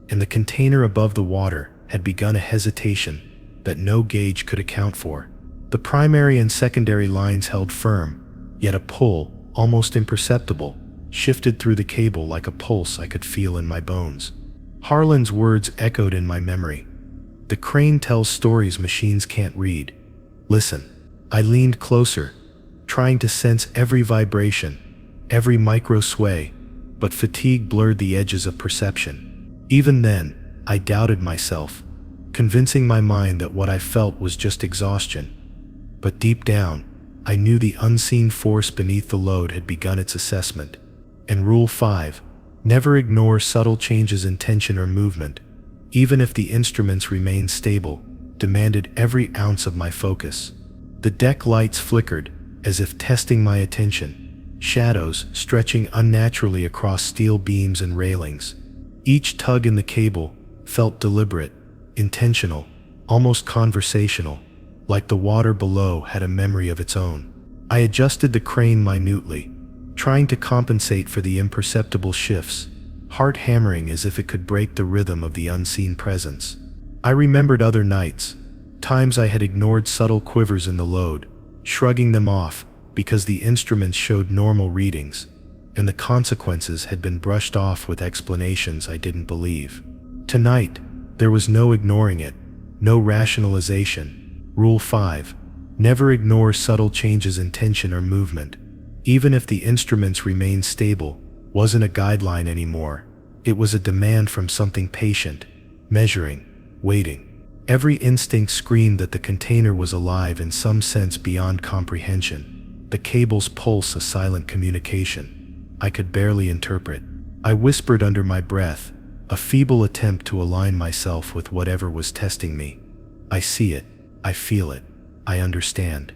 and the container above the water had begun a hesitation that no gauge could account for. The primary and secondary lines held firm, yet a pull, almost imperceptible, shifted through the cable like a pulse I could feel in my bones. Harlan's words echoed in my memory. The crane tells stories machines can't read. Listen. I leaned closer, trying to sense every vibration, every micro sway, but fatigue blurred the edges of perception. Even then, I doubted myself, convincing my mind that what I felt was just exhaustion. But deep down, I knew the unseen force beneath the load had begun its assessment. And Rule 5, never ignore subtle changes in tension or movement, even if the instruments remain stable, demanded every ounce of my focus. The deck lights flickered, as if testing my attention, shadows stretching unnaturally across steel beams and railings. Each tug in the cable felt deliberate, intentional, almost conversational, like the water below had a memory of its own. I adjusted the crane minutely, trying to compensate for the imperceptible shifts, heart hammering as if it could break the rhythm of the unseen presence. I remembered other nights, times I had ignored subtle quivers in the load, shrugging them off because the instruments showed normal readings, and the consequences had been brushed off with explanations I didn't believe. Tonight, there was no ignoring it, no rationalization. Rule 5. Never ignore subtle changes in tension or movement. Even if the instruments remained stable, wasn't a guideline anymore. It was a demand from something patient, measuring, waiting. Every instinct screamed that the container was alive in some sense beyond comprehension. The cable's pulse a silent communication I could barely interpret. I whispered under my breath, a feeble attempt to align myself with whatever was testing me. I see it. I feel it. I understand.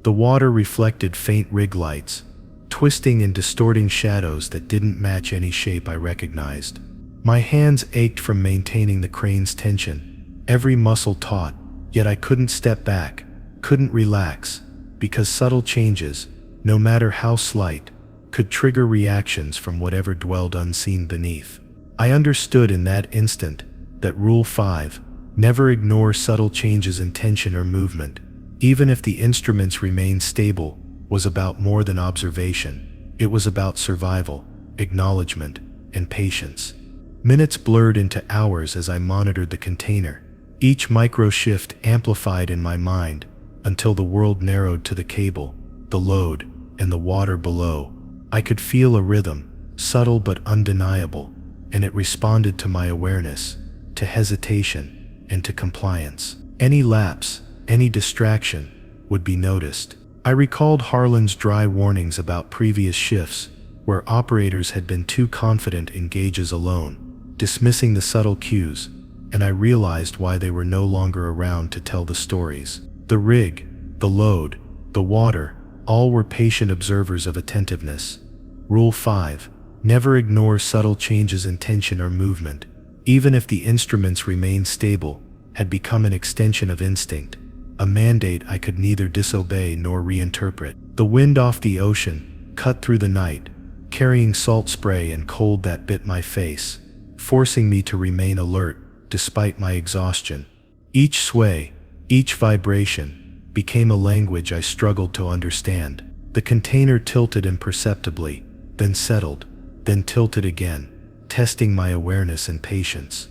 The water reflected faint rig lights, twisting and distorting shadows that didn't match any shape I recognized. My hands ached from maintaining the crane's tension, every muscle taut, yet I couldn't step back, couldn't relax, because subtle changes, no matter how slight, could trigger reactions from whatever dwelled unseen beneath. I understood in that instant that Rule 5, never ignore subtle changes in tension or movement, even if the instruments remained stable, was about more than observation. It was about survival, acknowledgement, and patience. Minutes blurred into hours as I monitored the container, each micro shift amplified in my mind until the world narrowed to the cable, the load, and the water below. I could feel a rhythm, subtle but undeniable, and it responded to my awareness, to hesitation, and to compliance. Any lapse, any distraction, would be noticed. I recalled Harlan's dry warnings about previous shifts, where operators had been too confident in gauges alone, dismissing the subtle cues, and I realized why they were no longer around to tell the stories. The rig, the load, the water, all were patient observers of attentiveness. Rule 5. Never ignore subtle changes in tension or movement, even if the instruments remained stable, had become an extension of instinct, a mandate I could neither disobey nor reinterpret. The wind off the ocean cut through the night, carrying salt spray and cold that bit my face, forcing me to remain alert despite my exhaustion. Each sway, each vibration, became a language I struggled to understand. The container tilted imperceptibly, then settled, then tilted again, testing my awareness and patience.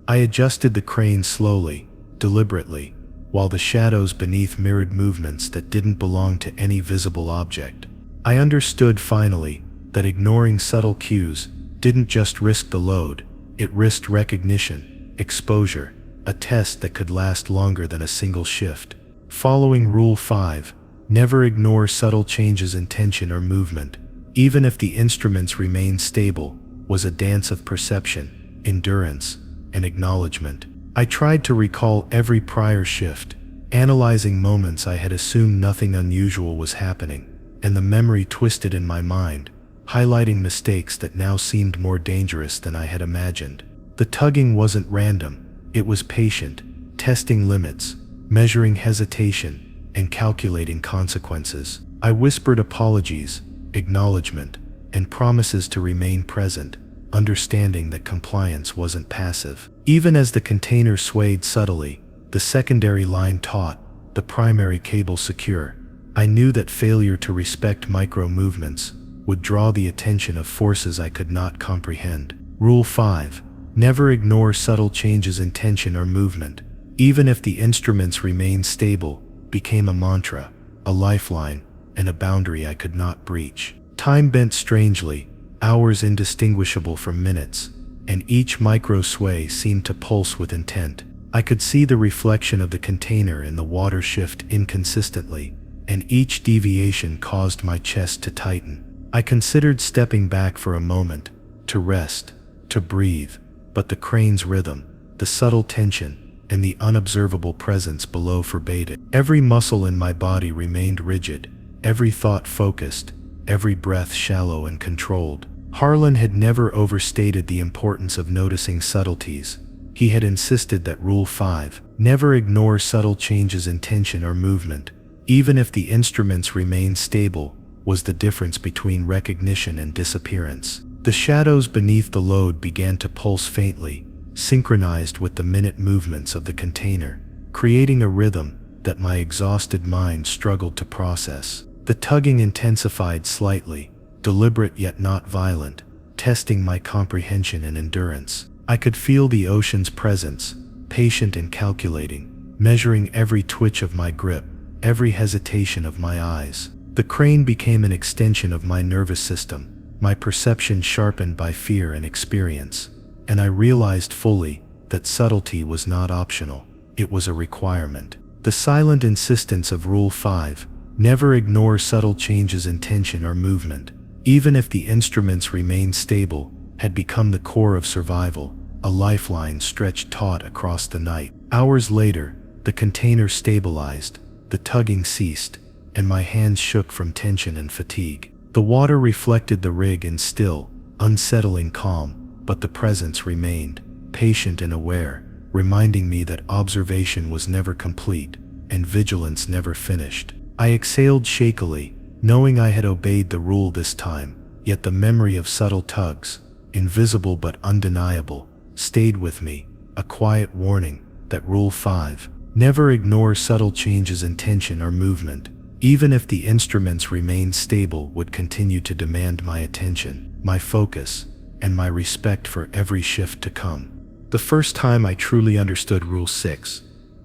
I adjusted the crane slowly, deliberately, while the shadows beneath mirrored movements that didn't belong to any visible object. I understood finally that ignoring subtle cues didn't just risk the load, it risked recognition, exposure, a test that could last longer than a single shift. Following Rule 5, never ignore subtle changes in tension or movement, even if the instruments remain stable, was a dance of perception, endurance, and acknowledgement. I tried to recall every prior shift, analyzing moments I had assumed nothing unusual was happening, and the memory twisted in my mind, highlighting mistakes that now seemed more dangerous than I had imagined. The tugging wasn't random, it was patient, testing limits, measuring hesitation, and calculating consequences. I whispered apologies, acknowledgement, and promises to remain present, understanding that compliance wasn't passive. Even as the container swayed subtly, the secondary line taut, the primary cable secure, I knew that failure to respect micro-movements would draw the attention of forces I could not comprehend. Rule 5. Never ignore subtle changes in tension or movement, even if the instruments remain stable, became a mantra, a lifeline, and a boundary I could not breach. Time bent strangely, hours indistinguishable from minutes, and each micro-sway seemed to pulse with intent. I could see the reflection of the container in the water shift inconsistently, and each deviation caused my chest to tighten. I considered stepping back for a moment, to rest, to breathe, but the crane's rhythm, the subtle tension, and the unobservable presence below forbade it. Every muscle in my body remained rigid, every thought focused, every breath shallow and controlled. Harlan had never overstated the importance of noticing subtleties. He had insisted that Rule 5, never ignore subtle changes in tension or movement, even if the instruments remained stable, was the difference between recognition and disappearance. The shadows beneath the load began to pulse faintly, synchronized with the minute movements of the container, creating a rhythm that my exhausted mind struggled to process. The tugging intensified slightly, deliberate yet not violent, testing my comprehension and endurance. I could feel the ocean's presence, patient and calculating, measuring every twitch of my grip, every hesitation of my eyes. The crane became an extension of my nervous system, my perception sharpened by fear and experience, and I realized fully that subtlety was not optional, it was a requirement. The silent insistence of Rule 5, never ignore subtle changes in tension or movement, even if the instruments remained stable, had become the core of survival, a lifeline stretched taut across the night. Hours later, the container stabilized, the tugging ceased, and my hands shook from tension and fatigue. The water reflected the rig in still, unsettling calm, but the presence remained, patient and aware, reminding me that observation was never complete, and vigilance never finished. I exhaled shakily, knowing I had obeyed the rule this time, yet the memory of subtle tugs, invisible but undeniable, stayed with me, a quiet warning that Rule 5, never ignore subtle changes in tension or movement, even if the instruments remained stable, would continue to demand my attention, my focus, and my respect for every shift to come. The first time I truly understood Rule 6,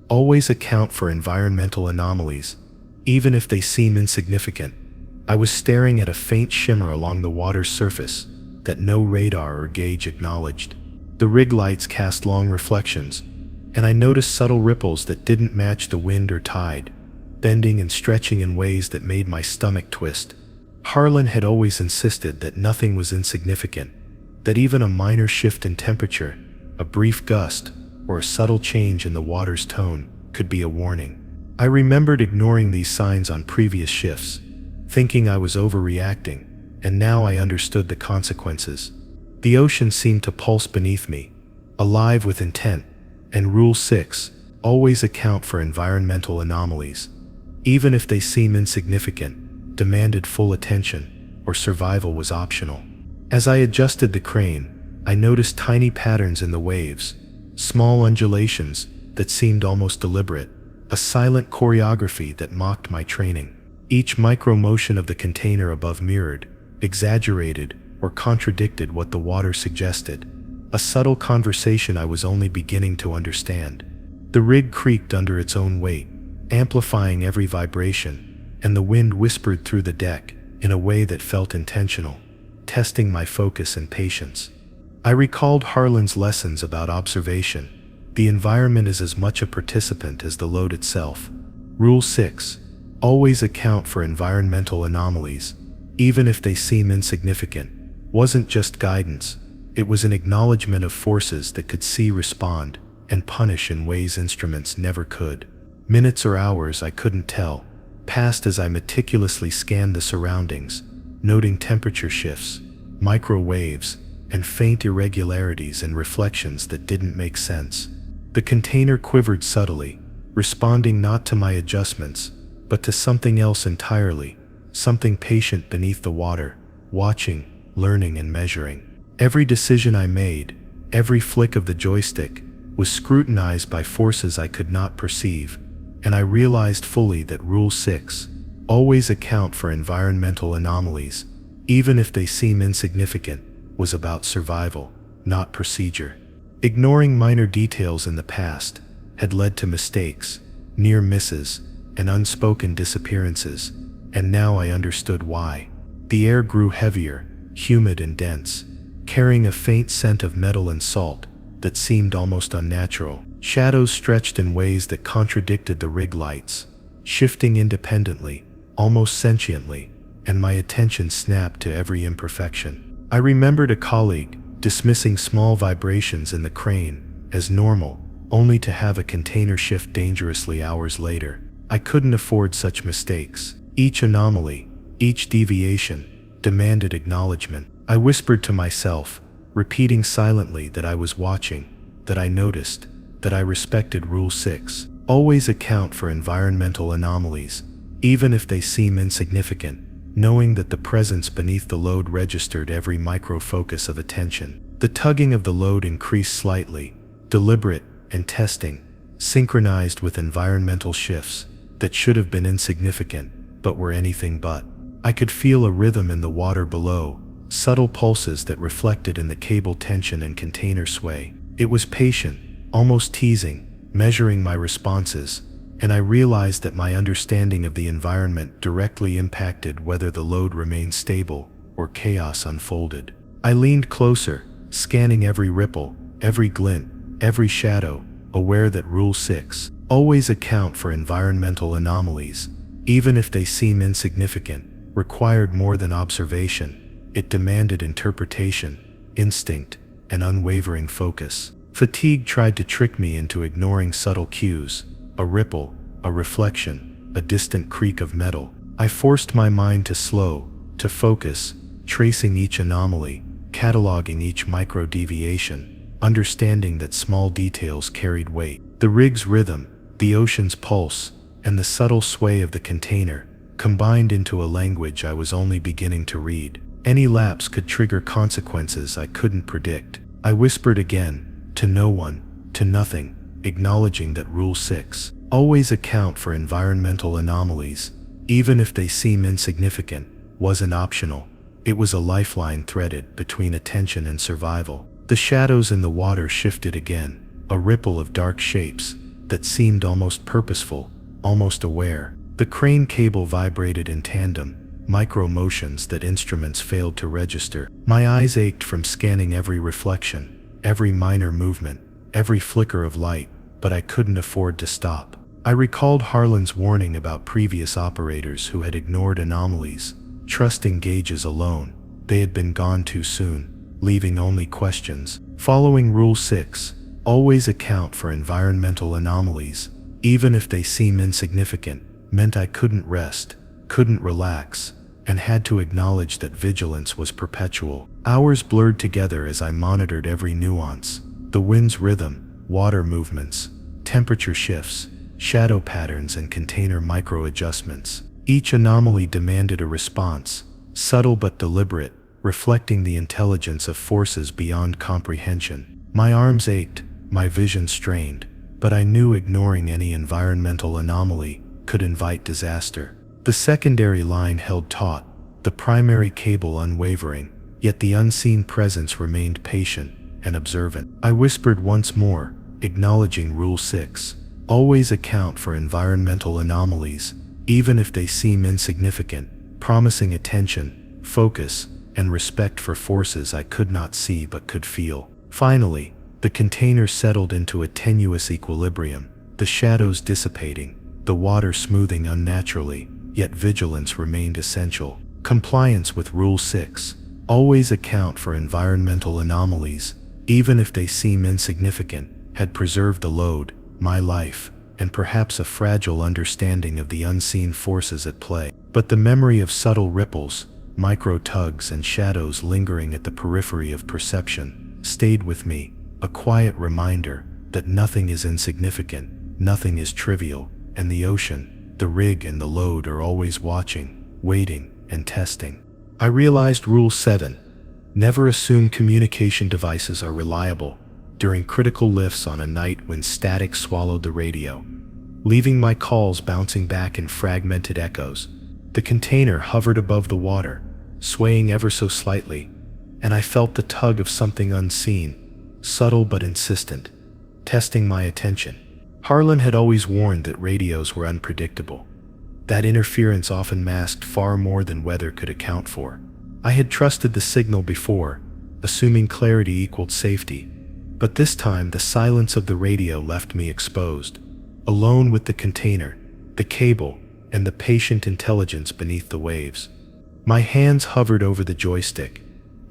always account for environmental anomalies, even if they seem insignificant, I was staring at a faint shimmer along the water's surface that no radar or gauge acknowledged. The rig lights cast long reflections, and I noticed subtle ripples that didn't match the wind or tide, bending and stretching in ways that made my stomach twist. Harlan had always insisted that nothing was insignificant, that even a minor shift in temperature, a brief gust, or a subtle change in the water's tone could be a warning. I remembered ignoring these signs on previous shifts, thinking I was overreacting, and now I understood the consequences. The ocean seemed to pulse beneath me, alive with intent, and Rule 6, always account for environmental anomalies, even if they seem insignificant, demanded full attention, or survival was optional. As I adjusted the crane, I noticed tiny patterns in the waves, small undulations that seemed almost deliberate, a silent choreography that mocked my training. Each micro-motion of the container above mirrored, exaggerated, or contradicted what the water suggested, a subtle conversation I was only beginning to understand. The rig creaked under its own weight, amplifying every vibration, and the wind whispered through the deck in a way that felt intentional, testing my focus and patience. I recalled Harlan's lessons about observation. The environment is as much a participant as the load itself. Rule 6. Always account for environmental anomalies, even if they seem insignificant. Wasn't just guidance, it was an acknowledgement of forces that could see, respond, and punish in ways instruments never could. Minutes or hours, I couldn't tell, passed as I meticulously scanned the surroundings, noting temperature shifts, microwaves, and faint irregularities and reflections that didn't make sense. The container quivered subtly, responding not to my adjustments, but to something else entirely, something patient beneath the water, watching, learning, and measuring. Every decision I made, every flick of the joystick, was scrutinized by forces I could not perceive, and I realized fully that Rule 6, always account for environmental anomalies, even if they seem insignificant, was about survival, not procedure. Ignoring minor details in the past had led to mistakes, near misses, and unspoken disappearances, and now I understood why. The air grew heavier, humid and dense, carrying a faint scent of metal and salt that seemed almost unnatural. Shadows stretched in ways that contradicted the rig lights, shifting independently, almost sentiently, and my attention snapped to every imperfection. I remembered a colleague dismissing small vibrations in the crane as normal, only to have a container shift dangerously hours later. I couldn't afford such mistakes. Each anomaly, each deviation, demanded acknowledgement. I whispered to myself, repeating silently that I was watching, that I noticed, that I respected Rule 6. Always account for environmental anomalies, even if they seem insignificant, knowing that the presence beneath the load registered every micro-focus of attention. The tugging of the load increased slightly, deliberate and testing, synchronized with environmental shifts that should have been insignificant, but were anything but. I could feel a rhythm in the water below, subtle pulses that reflected in the cable tension and container sway. It was patient, almost teasing, measuring my responses, and I realized that my understanding of the environment directly impacted whether the load remained stable or chaos unfolded. I leaned closer, scanning every ripple, every glint, every shadow, aware that Rule 6, always account for environmental anomalies, even if they seem insignificant, required more than observation. It demanded interpretation, instinct, and unwavering focus. Fatigue tried to trick me into ignoring subtle cues, a ripple, a reflection, a distant creak of metal. I forced my mind to slow, to focus, tracing each anomaly, cataloging each micro-deviation, understanding that small details carried weight. The rig's rhythm, the ocean's pulse, and the subtle sway of the container combined into a language I was only beginning to read. Any lapse could trigger consequences I couldn't predict. I whispered again, to no one, to nothing, acknowledging that Rule 6, always account for environmental anomalies, even if they seem insignificant, wasn't optional. It was a lifeline threaded between attention and survival. The shadows in the water shifted again, a ripple of dark shapes that seemed almost purposeful, almost aware. The crane cable vibrated in tandem, micro motions that instruments failed to register. My eyes ached from scanning every reflection, every minor movement, every flicker of light, but I couldn't afford to stop. I recalled Harlan's warning about previous operators who had ignored anomalies, trusting gauges alone. They had been gone too soon, leaving only questions. Following Rule 6, always account for environmental anomalies, even if they seem insignificant, meant I couldn't rest, couldn't relax, and had to acknowledge that vigilance was perpetual. Hours blurred together as I monitored every nuance, the wind's rhythm, water movements, temperature shifts, shadow patterns, and container micro-adjustments. Each anomaly demanded a response, subtle but deliberate, reflecting the intelligence of forces beyond comprehension. My arms ached, my vision strained, but I knew ignoring any environmental anomaly could invite disaster. The secondary line held taut, the primary cable unwavering, yet the unseen presence remained patient and observant. I whispered once more, acknowledging Rule 6, always account for environmental anomalies, even if they seem insignificant, promising attention, focus, and respect for forces I could not see but could feel. Finally, the container settled into a tenuous equilibrium, the shadows dissipating, the water smoothing unnaturally, yet vigilance remained essential. Compliance with Rule 6. Always account for environmental anomalies, even if they seem insignificant, had preserved the load, my life, and perhaps a fragile understanding of the unseen forces at play. But the memory of subtle ripples, micro-tugs and shadows lingering at the periphery of perception, stayed with me, a quiet reminder that nothing is insignificant, nothing is trivial, and the ocean, the rig and the load are always watching, waiting, and testing. I realized Rule 7. Never assume communication devices are reliable during critical lifts on a night when static swallowed the radio, leaving my calls bouncing back in fragmented echoes. The container hovered above the water, swaying ever so slightly, and I felt the tug of something unseen, subtle but insistent, testing my attention. Harlan had always warned that radios were unpredictable, that interference often masked far more than weather could account for. I had trusted the signal before, assuming clarity equaled safety, but this time the silence of the radio left me exposed, alone with the container, the cable, and the patient intelligence beneath the waves. My hands hovered over the joystick,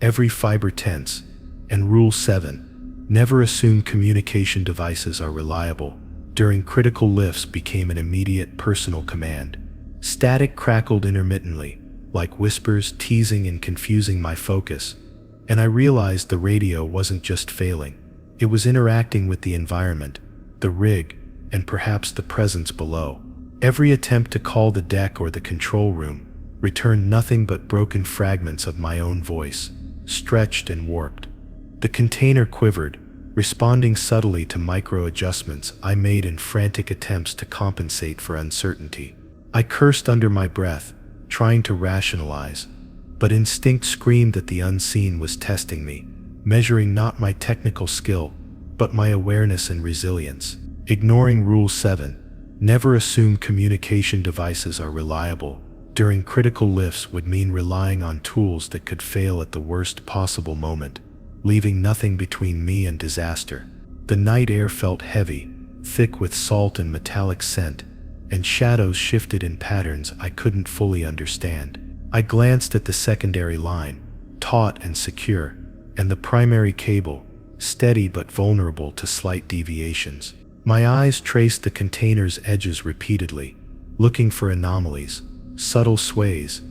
every fiber tense, and Rule 7, never assume communication devices are reliable, during critical lifts became an immediate personal command. Static crackled intermittently, like whispers teasing and confusing my focus, and I realized the radio wasn't just failing. It was interacting with the environment, the rig, and perhaps the presence below. Every attempt to call the deck or the control room returned nothing but broken fragments of my own voice, stretched and warped. The container quivered, responding subtly to micro-adjustments I made in frantic attempts to compensate for uncertainty. I cursed under my breath, trying to rationalize, but instinct screamed that the unseen was testing me, measuring not my technical skill, but my awareness and resilience. Ignoring Rule 7. Never assume communication devices are reliable during critical lifts would mean relying on tools that could fail at the worst possible moment, leaving nothing between me and disaster. The night air felt heavy, thick with salt and metallic scent, and shadows shifted in patterns I couldn't fully understand. I glanced at the secondary line, taut and secure, and the primary cable, steady but vulnerable to slight deviations. My eyes traced the container's edges repeatedly, looking for anomalies, subtle sways,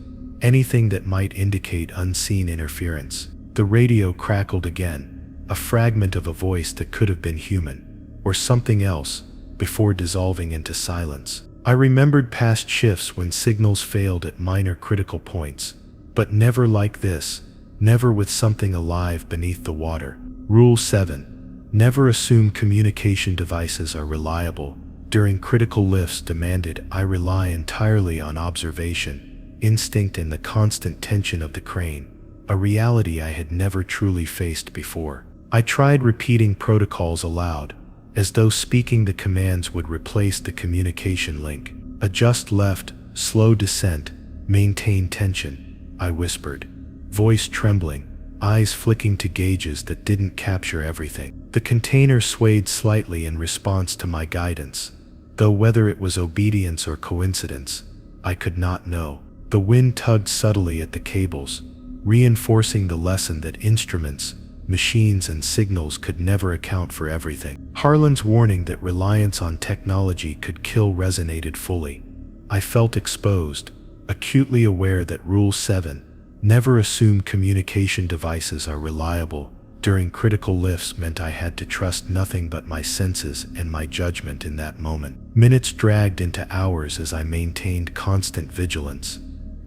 anything that might indicate unseen interference. The radio crackled again, a fragment of a voice that could have been human, or something else, before dissolving into silence. I remembered past shifts when signals failed at minor critical points, but never like this, never with something alive beneath the water. Rule 7. Never assume communication devices are reliable. During critical lifts demanded I rely entirely on observation, instinct and the constant tension of the crane, a reality I had never truly faced before. I tried repeating protocols aloud, as though speaking the commands would replace the communication link. Adjust left, slow descent, maintain tension, I whispered, voice trembling, eyes flicking to gauges that didn't capture everything. The container swayed slightly in response to my guidance, though whether it was obedience or coincidence, I could not know. The wind tugged subtly at the cables, reinforcing the lesson that instruments, machines and signals could never account for everything. Harlan's warning that reliance on technology could kill resonated fully. I felt exposed, acutely aware that Rule 7, never assume communication devices are reliable, during critical lifts meant I had to trust nothing but my senses and my judgment in that moment. Minutes dragged into hours as I maintained constant vigilance.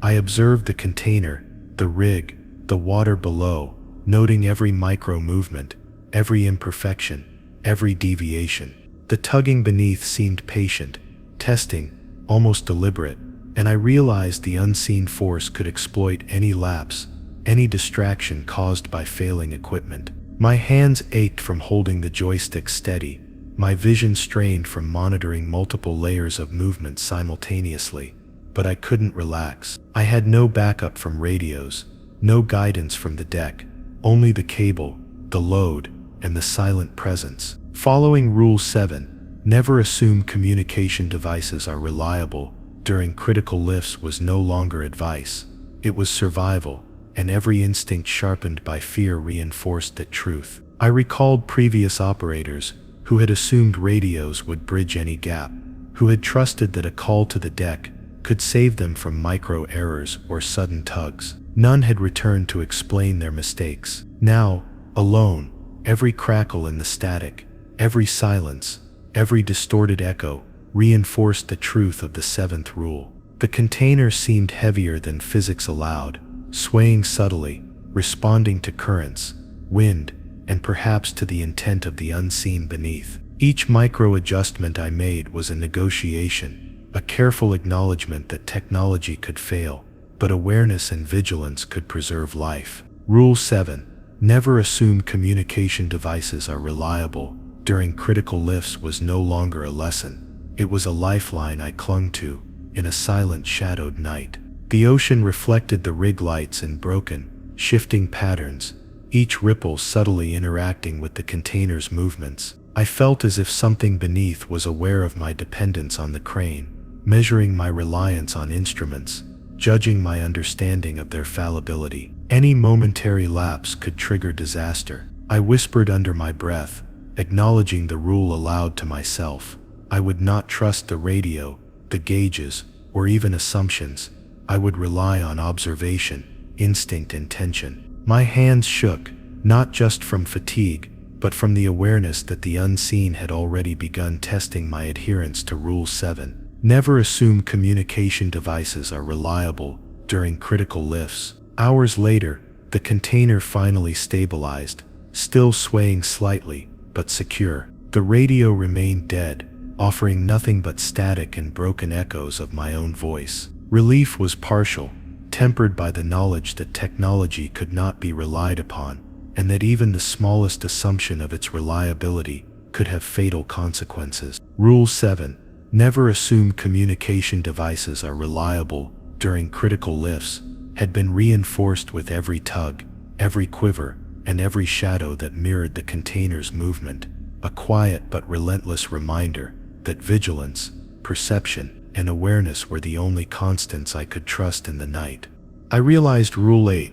I observed the container, the rig, the water below, noting every micro movement, every imperfection, every deviation. The tugging beneath seemed patient, testing, almost deliberate, and I realized the unseen force could exploit any lapse, any distraction caused by failing equipment. My hands ached from holding the joystick steady, my vision strained from monitoring multiple layers of movement simultaneously, but I couldn't relax. I had no backup from radios, No guidance from the deck, only the cable, the load, and the silent presence. Following Rule 7, never assume communication devices are reliable during critical lifts was no longer advice. It was survival, and every instinct sharpened by fear reinforced that truth. I recalled previous operators who had assumed radios would bridge any gap, who had trusted that a call to the deck could save them from micro errors or sudden tugs. None had returned to explain their mistakes. Now, alone, every crackle in the static, every silence, every distorted echo reinforced the truth of the seventh rule. The container seemed heavier than physics allowed, swaying subtly, responding to currents, wind, and perhaps to the intent of the unseen beneath. Each micro-adjustment I made was a negotiation, a careful acknowledgement that technology could fail, but awareness and vigilance could preserve life. Rule 7. Never assume communication devices are reliable during critical lifts was no longer a lesson. It was a lifeline I clung to in a silent, shadowed night. The ocean reflected the rig lights in broken, shifting patterns, each ripple subtly interacting with the container's movements. I felt as if something beneath was aware of my dependence on the crane, measuring my reliance on instruments, judging my understanding of their fallibility. Any momentary lapse could trigger disaster. I whispered under my breath, acknowledging the rule aloud to myself. I would not trust the radio, the gauges, or even assumptions. I would rely on observation, instinct, and tension. My hands shook, not just from fatigue, but from the awareness that the unseen had already begun testing my adherence to Rule 7. Never assume communication devices are reliable during critical lifts. Hours later, the container finally stabilized, still swaying slightly, but secure. The radio remained dead, offering nothing but static and broken echoes of my own voice. Relief was partial, tempered by the knowledge that technology could not be relied upon, and that even the smallest assumption of its reliability could have fatal consequences. Rule 7. Never assume communication devices are reliable during critical lifts had been reinforced with every tug, every quiver, and every shadow that mirrored the container's movement, a quiet but relentless reminder that vigilance, perception, and awareness were the only constants I could trust in the night. I realized Rule 8.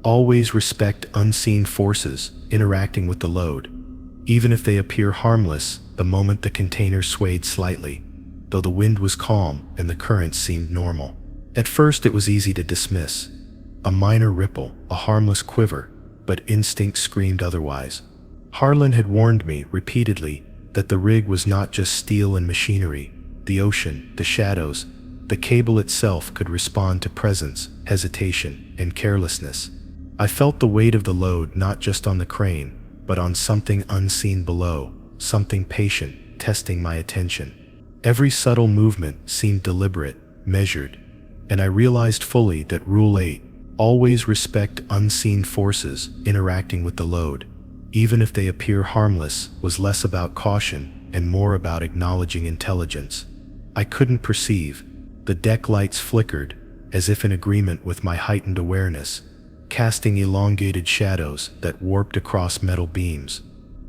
Always respect unseen forces interacting with the load, even if they appear harmless the moment the container swayed slightly, though the wind was calm and the current seemed normal. At first it was easy to dismiss. A minor ripple, a harmless quiver, but instinct screamed otherwise. Harlan had warned me repeatedly that the rig was not just steel and machinery. The ocean, the shadows, the cable itself could respond to presence, hesitation, and carelessness. I felt the weight of the load not just on the crane, but on something unseen below, something patient, testing my attention. Every subtle movement seemed deliberate, measured, and I realized fully that Rule 8, always respect unseen forces interacting with the load, even if they appear harmless, was less about caution and more about acknowledging intelligence. I couldn't perceive. The deck lights flickered, as if in agreement with my heightened awareness, casting elongated shadows that warped across metal beams.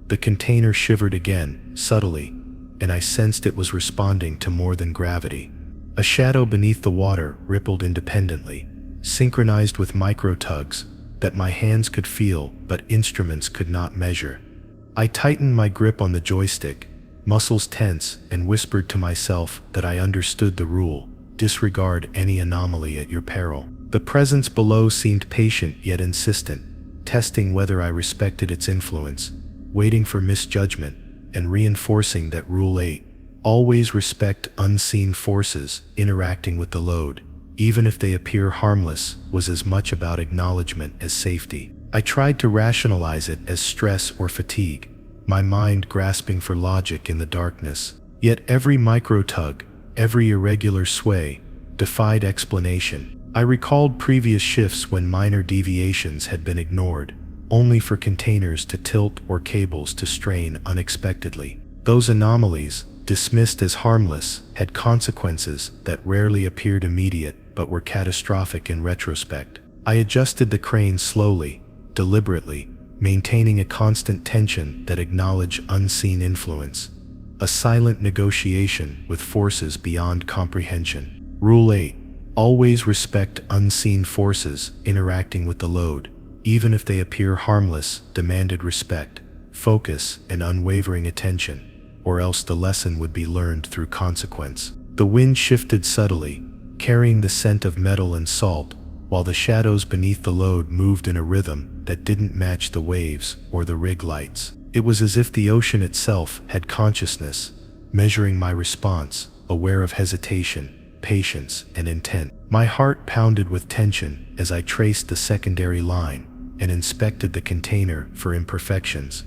The container shivered again, subtly, and I sensed it was responding to more than gravity. A shadow beneath the water rippled independently, synchronized with micro-tugs that my hands could feel but instruments could not measure. I tightened my grip on the joystick, muscles tense, and whispered to myself that I understood the rule: disregard any anomaly at your peril. The presence below seemed patient yet insistent, testing whether I respected its influence, waiting for misjudgment, and reinforcing that Rule 8, always respect unseen forces interacting with the load, even if they appear harmless, was as much about acknowledgement as safety. I tried to rationalize it as stress or fatigue, my mind grasping for logic in the darkness. Yet every micro-tug, every irregular sway, defied explanation. I recalled previous shifts when minor deviations had been ignored, only for containers to tilt or cables to strain unexpectedly. Those anomalies, dismissed as harmless, had consequences that rarely appeared immediate but were catastrophic in retrospect. I adjusted the crane slowly, deliberately, maintaining a constant tension that acknowledged unseen influence. A silent negotiation with forces beyond comprehension. Rule 8. Always respect unseen forces interacting with the load, even if they appear harmless. Demanded respect, focus, and unwavering attention, or else the lesson would be learned through consequence. The wind shifted subtly, carrying the scent of metal and salt, while the shadows beneath the load moved in a rhythm that didn't match the waves or the rig lights. It was as if the ocean itself had consciousness, measuring my response, aware of hesitation, patience, and intent. My heart pounded with tension as I traced the secondary line and inspected the container for imperfections,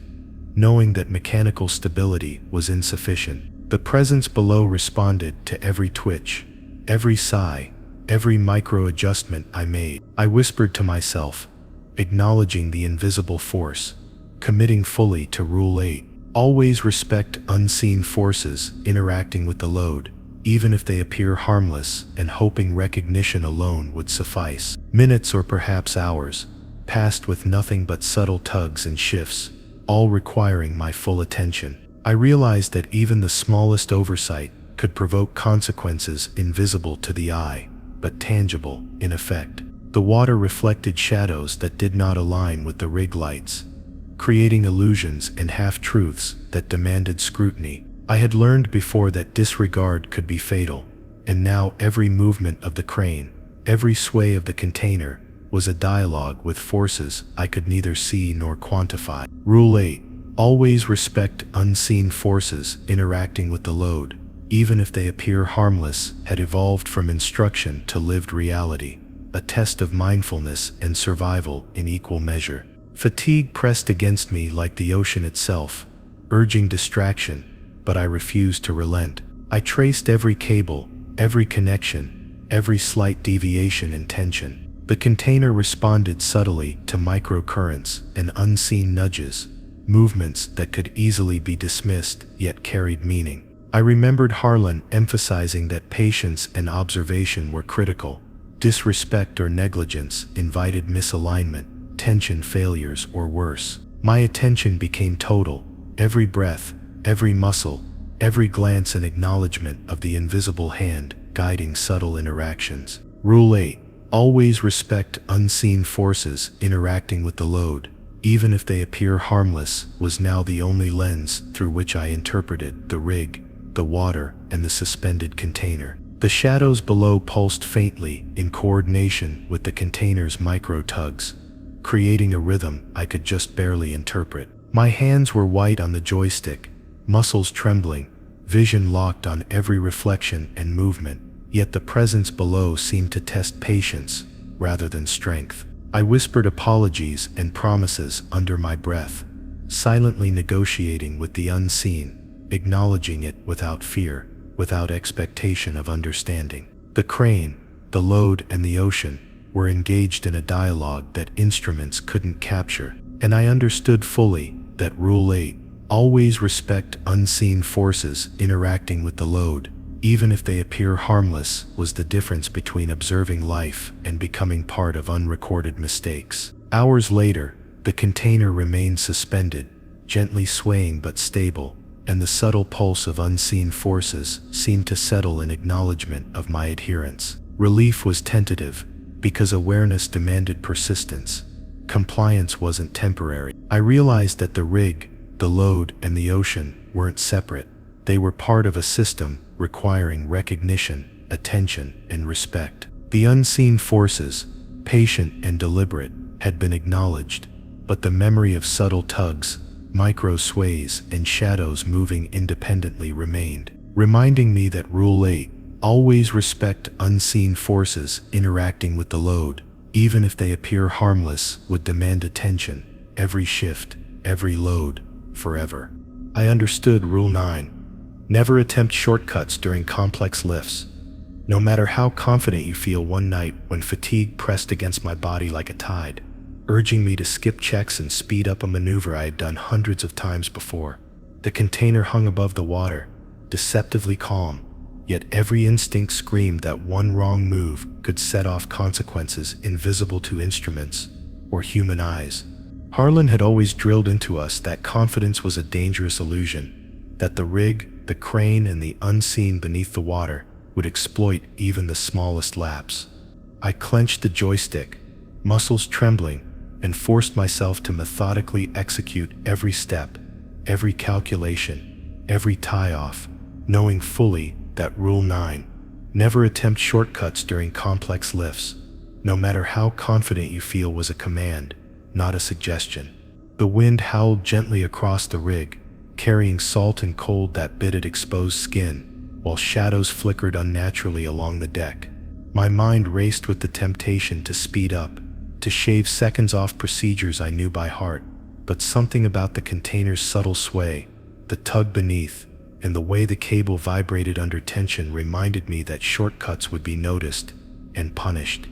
knowing that mechanical stability was insufficient. The presence below responded to every twitch, every sigh, every micro-adjustment I made. I whispered to myself, acknowledging the invisible force, committing fully to Rule 8. Always respect unseen forces interacting with the load, even if they appear harmless, and hoping recognition alone would suffice. Minutes or perhaps hours passed with nothing but subtle tugs and shifts, all requiring my full attention. I realized that even the smallest oversight could provoke consequences invisible to the eye, but tangible in effect. The water reflected shadows that did not align with the rig lights, creating illusions and half-truths that demanded scrutiny. I had learned before that disregard could be fatal, and now every movement of the crane, every sway of the container, was a dialogue with forces I could neither see nor quantify. Rule 8. Always respect unseen forces interacting with the load, even if they appear harmless, had evolved from instruction to lived reality, a test of mindfulness and survival in equal measure. Fatigue pressed against me like the ocean itself, urging distraction, but I refused to relent. I traced every cable, every connection, every slight deviation in tension. The container responded subtly to microcurrents and unseen nudges, movements that could easily be dismissed yet carried meaning. I remembered Harlan emphasizing that patience and observation were critical. Disrespect or negligence invited misalignment, tension failures, or worse. My attention became total, every breath, every muscle, every glance an acknowledgement of the invisible hand guiding subtle interactions. Rule 8. Always respect unseen forces interacting with the load, even if they appear harmless, was now the only lens through which I interpreted the rig, the water, and the suspended container. The shadows below pulsed faintly in coordination with the container's micro-tugs, creating a rhythm I could just barely interpret. My hands were white on the joystick, muscles trembling, vision locked on every reflection and movement, yet the presence below seemed to test patience rather than strength. I whispered apologies and promises under my breath, silently negotiating with the unseen, acknowledging it without fear, without expectation of understanding. The crane, the load, and the ocean were engaged in a dialogue that instruments couldn't capture, and I understood fully that Rule 8, always respect unseen forces interacting with the load, even if they appear harmless, was the difference between observing life and becoming part of unrecorded mistakes. Hours later, the container remained suspended, gently swaying but stable, and the subtle pulse of unseen forces seemed to settle in acknowledgement of my adherence. Relief was tentative, because awareness demanded persistence. Compliance wasn't temporary. I realized that the rig, the load, and the ocean weren't separate. They were part of a system requiring recognition, attention, and respect. The unseen forces, patient and deliberate, had been acknowledged, but the memory of subtle tugs, micro sways, and shadows moving independently remained, reminding me that Rule 8, always respect unseen forces interacting with the load, even if they appear harmless, would demand attention, every shift, every load, forever. I understood Rule 9. Never attempt shortcuts during complex lifts. No matter how confident you feel, one night when fatigue pressed against my body like a tide, urging me to skip checks and speed up a maneuver I had done hundreds of times before. The container hung above the water, deceptively calm, yet every instinct screamed that one wrong move could set off consequences invisible to instruments or human eyes. Harlan had always drilled into us that confidence was a dangerous illusion, that the rig, the crane, and the unseen beneath the water would exploit even the smallest lapse. I clenched the joystick, muscles trembling, and forced myself to methodically execute every step, every calculation, every tie-off, knowing fully that Rule 9, never attempt shortcuts during complex lifts, no matter how confident you feel, was a command, not a suggestion. The wind howled gently across the rig, carrying salt and cold that bit at exposed skin, while shadows flickered unnaturally along the deck. My mind raced with the temptation to speed up, to shave seconds off procedures I knew by heart, but something about the container's subtle sway, the tug beneath, and the way the cable vibrated under tension reminded me that shortcuts would be noticed and punished.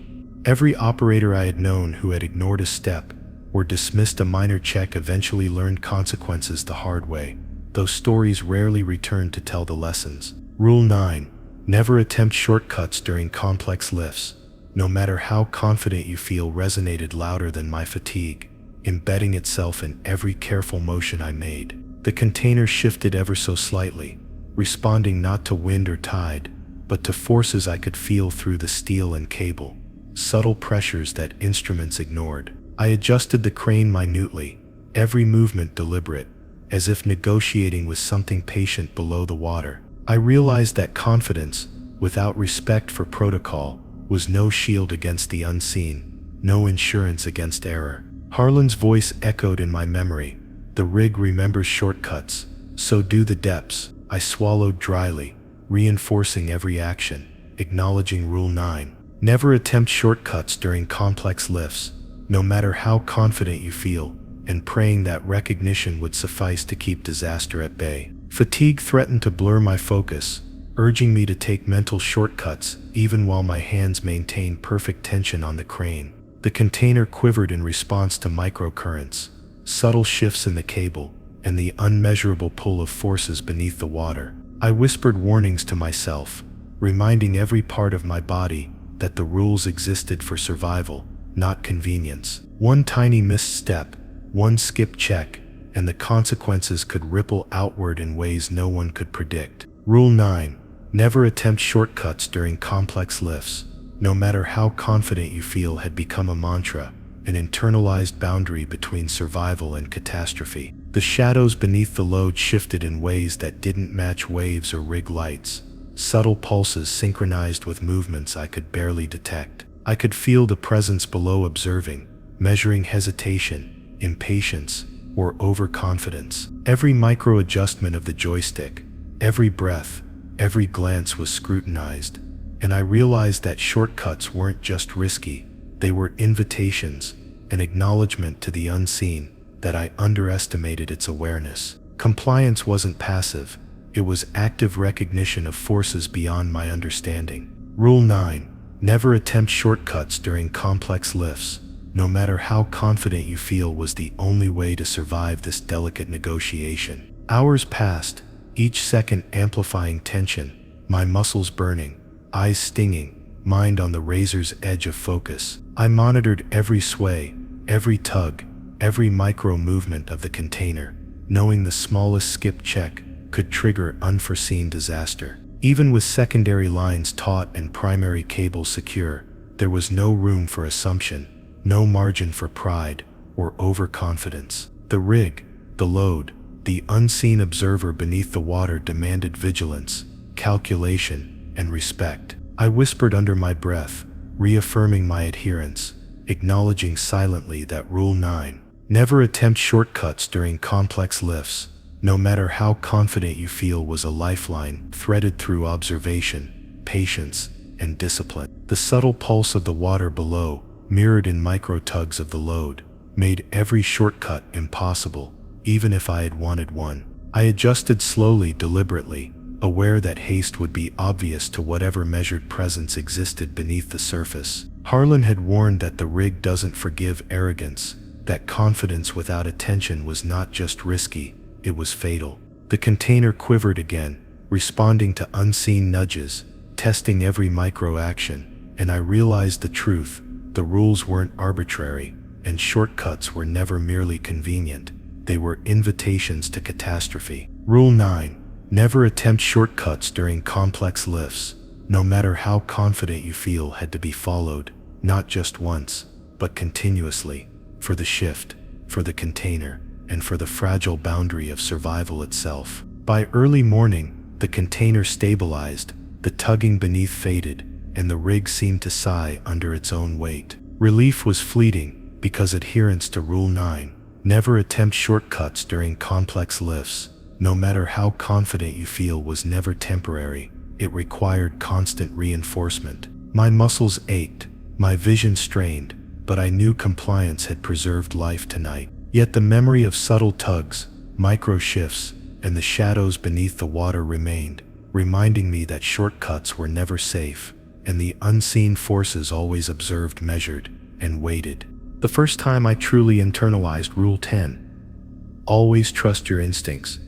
Every operator I had known who had ignored a step or dismissed a minor check eventually learned consequences the hard way, though stories rarely returned to tell the lessons. Rule 9. Never attempt shortcuts during complex lifts, no matter how confident you feel, resonated louder than my fatigue, embedding itself in every careful motion I made. The container shifted ever so slightly, responding not to wind or tide, but to forces I could feel through the steel and cable, subtle pressures that instruments ignored. I adjusted the crane minutely, every movement deliberate, as if negotiating with something patient below the water. I realized that confidence, without respect for protocol, was no shield against the unseen, no insurance against error. Harlan's voice echoed in my memory. The rig remembers shortcuts, so do the depths. I swallowed dryly, reinforcing every action, acknowledging Rule 9. Never attempt shortcuts during complex lifts, no matter how confident you feel, and praying that recognition would suffice to keep disaster at bay. Fatigue threatened to blur my focus, urging me to take mental shortcuts even while my hands maintained perfect tension on the crane. The container quivered in response to microcurrents, subtle shifts in the cable, and the unmeasurable pull of forces beneath the water. I whispered warnings to myself, reminding every part of my body that the rules existed for survival, not convenience. One tiny misstep, one skip check, and the consequences could ripple outward in ways no one could predict. Rule 9. Never attempt shortcuts during complex lifts, no matter how confident you feel, had become a mantra, an internalized boundary between survival and catastrophe. The shadows beneath the load shifted in ways that didn't match waves or rig lights, subtle pulses synchronized with movements I could barely detect. I could feel the presence below, observing, measuring hesitation, impatience, or overconfidence. Every micro-adjustment of the joystick, every breath, every glance was scrutinized, and I realized that shortcuts weren't just risky, they were invitations, an acknowledgement to the unseen, that I underestimated its awareness. Compliance wasn't passive, it was active recognition of forces beyond my understanding. Rule 9. Never attempt shortcuts during complex lifts, no matter how confident you feel, was the only way to survive this delicate negotiation. Hours passed, each second amplifying tension, my muscles burning, eyes stinging, mind on the razor's edge of focus. I monitored every sway, every tug, every micro movement of the container, knowing the smallest skip check could trigger unforeseen disaster. Even with secondary lines taut and primary cables secure, there was no room for assumption, no margin for pride or overconfidence. The rig, the load, the unseen observer beneath the water demanded vigilance, calculation, and respect. I whispered under my breath, reaffirming my adherence, acknowledging silently that Rule 9. Never attempt shortcuts during complex lifts, no matter how confident you feel, was a lifeline threaded through observation, patience, and discipline. The subtle pulse of the water below, mirrored in micro-tugs of the load, made every shortcut impossible, even if I had wanted one. I adjusted slowly, deliberately, aware that haste would be obvious to whatever measured presence existed beneath the surface. Harlan had warned that the rig doesn't forgive arrogance, that confidence without attention was not just risky, it was fatal. The container quivered again, responding to unseen nudges, testing every micro-action, and I realized the truth. The rules weren't arbitrary, and shortcuts were never merely convenient. They were invitations to catastrophe. Rule 9. Never attempt shortcuts during complex lifts. No matter how confident you feel had to be followed, not just once, but continuously, for the shift, for the container, and for the fragile boundary of survival itself. By early morning, the container stabilized, the tugging beneath faded, and the rig seemed to sigh under its own weight. Relief was fleeting, because adherence to Rule 9, never attempt shortcuts during complex lifts, no matter how confident you feel, was never temporary. It required constant reinforcement. My muscles ached, my vision strained, but I knew compliance had preserved life tonight. Yet the memory of subtle tugs, micro shifts, and the shadows beneath the water remained, reminding me that shortcuts were never safe, and the unseen forces always observed, measured, and waited. The first time I truly internalized Rule 10. Always trust your instincts,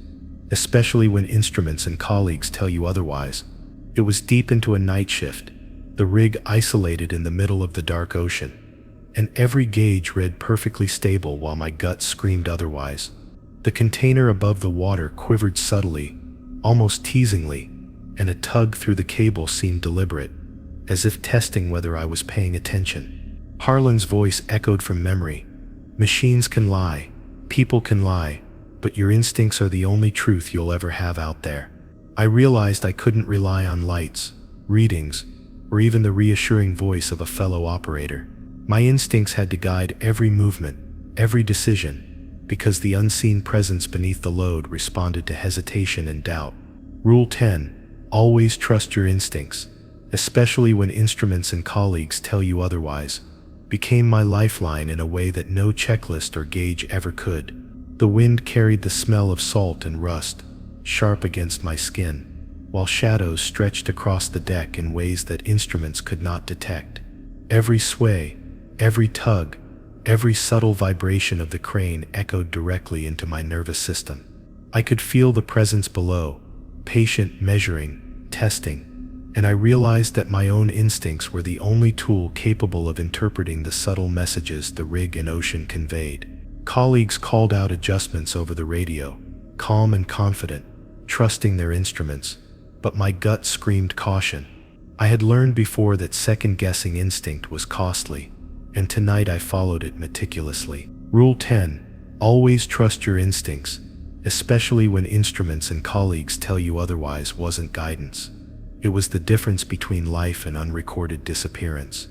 especially when instruments and colleagues tell you otherwise. It was deep into a night shift, the rig isolated in the middle of the dark ocean, and every gauge read perfectly stable while my gut screamed otherwise. The container above the water quivered subtly, almost teasingly, and a tug through the cable seemed deliberate, as if testing whether I was paying attention. Harlan's voice echoed from memory. Machines can lie, people can lie, but your instincts are the only truth you'll ever have out there. I realized I couldn't rely on lights, readings, or even the reassuring voice of a fellow operator. My instincts had to guide every movement, every decision, because the unseen presence beneath the load responded to hesitation and doubt. Rule 10. Always trust your instincts, especially when instruments and colleagues tell you otherwise, became my lifeline in a way that no checklist or gauge ever could. The wind carried the smell of salt and rust, sharp against my skin, while shadows stretched across the deck in ways that instruments could not detect. Every sway, every tug, every subtle vibration of the crane echoed directly into my nervous system. I could feel the presence below, patient, measuring, testing, and I realized that my own instincts were the only tool capable of interpreting the subtle messages the rig and ocean conveyed. Colleagues called out adjustments over the radio, calm and confident, trusting their instruments, but my gut screamed caution. I had learned before that second-guessing instinct was costly, and tonight I followed it meticulously. Rule 10. Always trust your instincts, especially when instruments and colleagues tell you otherwise, wasn't guidance. It was the difference between life and unrecorded disappearance.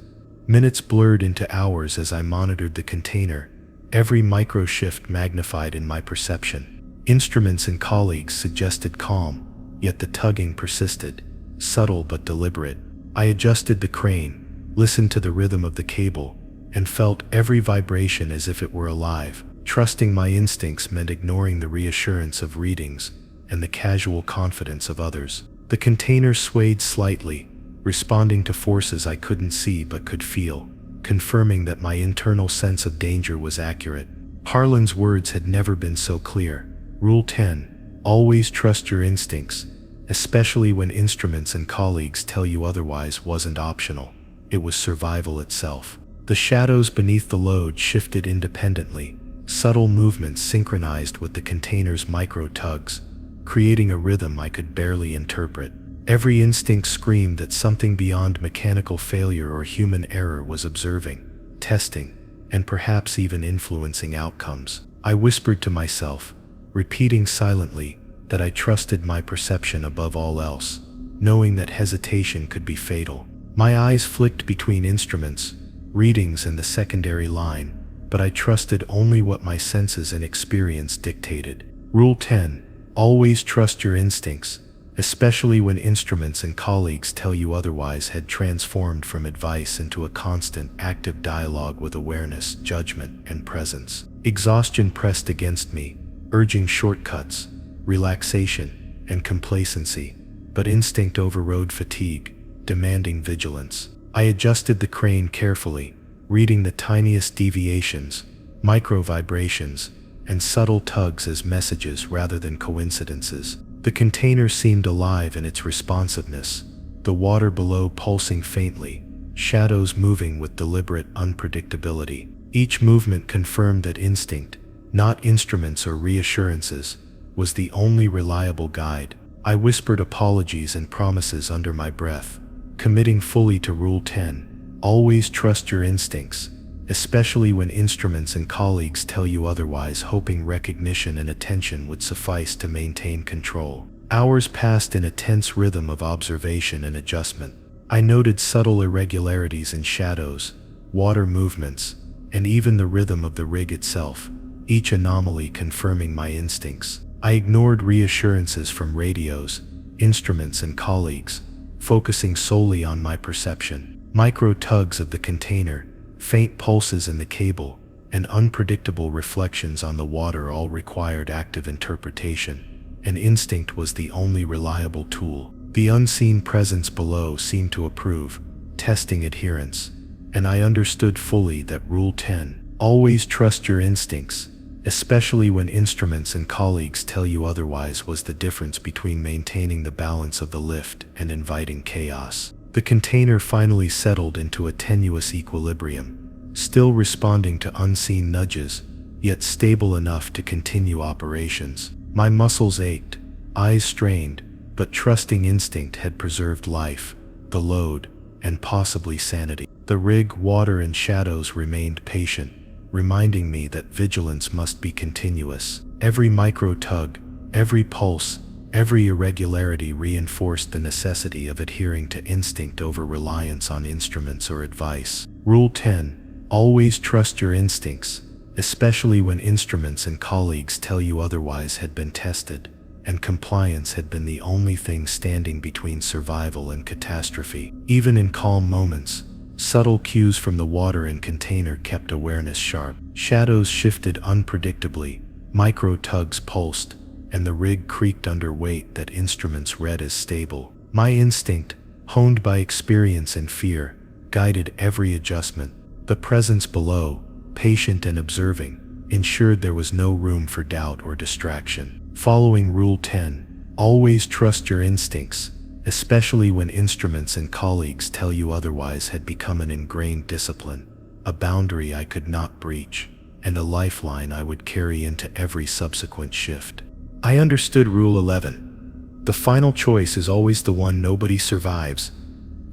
Minutes blurred into hours as I monitored the container, every micro shift magnified in my perception. Instruments and colleagues suggested calm, yet the tugging persisted, subtle but deliberate. I adjusted the crane, listened to the rhythm of the cable, and felt every vibration as if it were alive. Trusting my instincts meant ignoring the reassurance of readings and the casual confidence of others. The container swayed slightly, responding to forces I couldn't see but could feel, confirming that my internal sense of danger was accurate. Harlan's words had never been so clear. Rule 10. Always trust your instincts, especially when instruments and colleagues tell you otherwise, wasn't optional. It was survival itself. The shadows beneath the load shifted independently, subtle movements synchronized with the container's micro tugs, creating a rhythm I could barely interpret. Every instinct screamed that something beyond mechanical failure or human error was observing, testing, and perhaps even influencing outcomes. I whispered to myself, repeating silently that I trusted my perception above all else, knowing that hesitation could be fatal. My eyes flicked between instruments, readings, and the secondary line, but I trusted only what my senses and experience dictated. Rule 10. Always trust your instincts, especially when instruments and colleagues tell you otherwise, had transformed from advice into a constant, active dialogue with awareness, judgment, and presence. Exhaustion pressed against me, urging shortcuts, relaxation, and complacency, but instinct overrode fatigue, demanding vigilance. I adjusted the crane carefully, reading the tiniest deviations, micro vibrations, and subtle tugs as messages rather than coincidences. The container seemed alive in its responsiveness, the water below pulsing faintly, shadows moving with deliberate unpredictability. Each movement confirmed that instinct, not instruments or reassurances, was the only reliable guide. I whispered apologies and promises under my breath, committing fully to Rule 10. Always trust your instincts, especially when instruments and colleagues tell you otherwise, hoping recognition and attention would suffice to maintain control. Hours passed in a tense rhythm of observation and adjustment. I noted subtle irregularities in shadows, water movements, and even the rhythm of the rig itself, each anomaly confirming my instincts. I ignored reassurances from radios, instruments, and colleagues, focusing solely on my perception. Micro tugs of the container, faint pulses in the cable, and unpredictable reflections on the water all required active interpretation, and instinct was the only reliable tool. The unseen presence below seemed to approve, testing adherence, and I understood fully that Rule 10, always trust your instincts, especially when instruments and colleagues tell you otherwise, was the difference between maintaining the balance of the lift and inviting chaos. The container finally settled into a tenuous equilibrium, still responding to unseen nudges, yet stable enough to continue operations. My muscles ached, eyes strained, but trusting instinct had preserved life, the load, and possibly sanity. The rig, water, and shadows remained patient, reminding me that vigilance must be continuous. Every micro tug, every pulse, every irregularity reinforced the necessity of adhering to instinct over reliance on instruments or advice. Rule 10, always trust your instincts, especially when instruments and colleagues tell you otherwise, had been tested, and compliance had been the only thing standing between survival and catastrophe. Even in calm moments, subtle cues from the water and container kept awareness sharp. Shadows shifted unpredictably, micro tugs pulsed, and the rig creaked under weight that instruments read as stable. My instinct, honed by experience and fear, guided every adjustment. The presence below, patient and observing, ensured there was no room for doubt or distraction. Following Rule 10, always trust your instincts, especially when instruments and colleagues tell you otherwise, had become an ingrained discipline, a boundary I could not breach, and a lifeline I would carry into every subsequent shift. I understood Rule 11. The final choice is always the one nobody survives.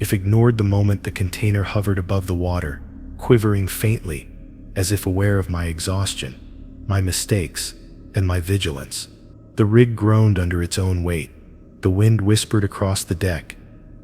If ignored, the moment the container hovered above the water, quivering faintly, as if aware of my exhaustion, my mistakes, and my vigilance. The rig groaned under its own weight. The wind whispered across the deck,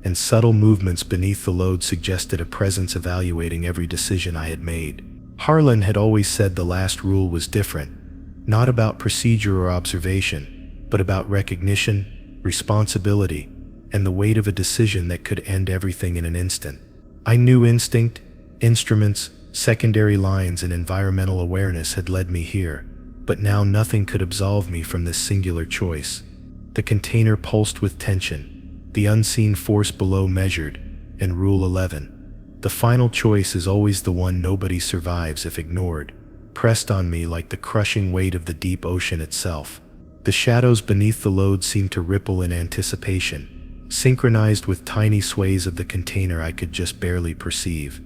and subtle movements beneath the load suggested a presence evaluating every decision I had made. Harlan had always said the last rule was different, not about procedure or observation, but about recognition, responsibility, and the weight of a decision that could end everything in an instant. I knew instinct, instruments, secondary lines, and environmental awareness had led me here, but now nothing could absolve me from this singular choice. The container pulsed with tension, the unseen force below measured, and Rule 11, the final choice is always the one nobody survives if ignored, pressed on me like the crushing weight of the deep ocean itself. The shadows beneath the load seemed to ripple in anticipation, synchronized with tiny sways of the container I could just barely perceive.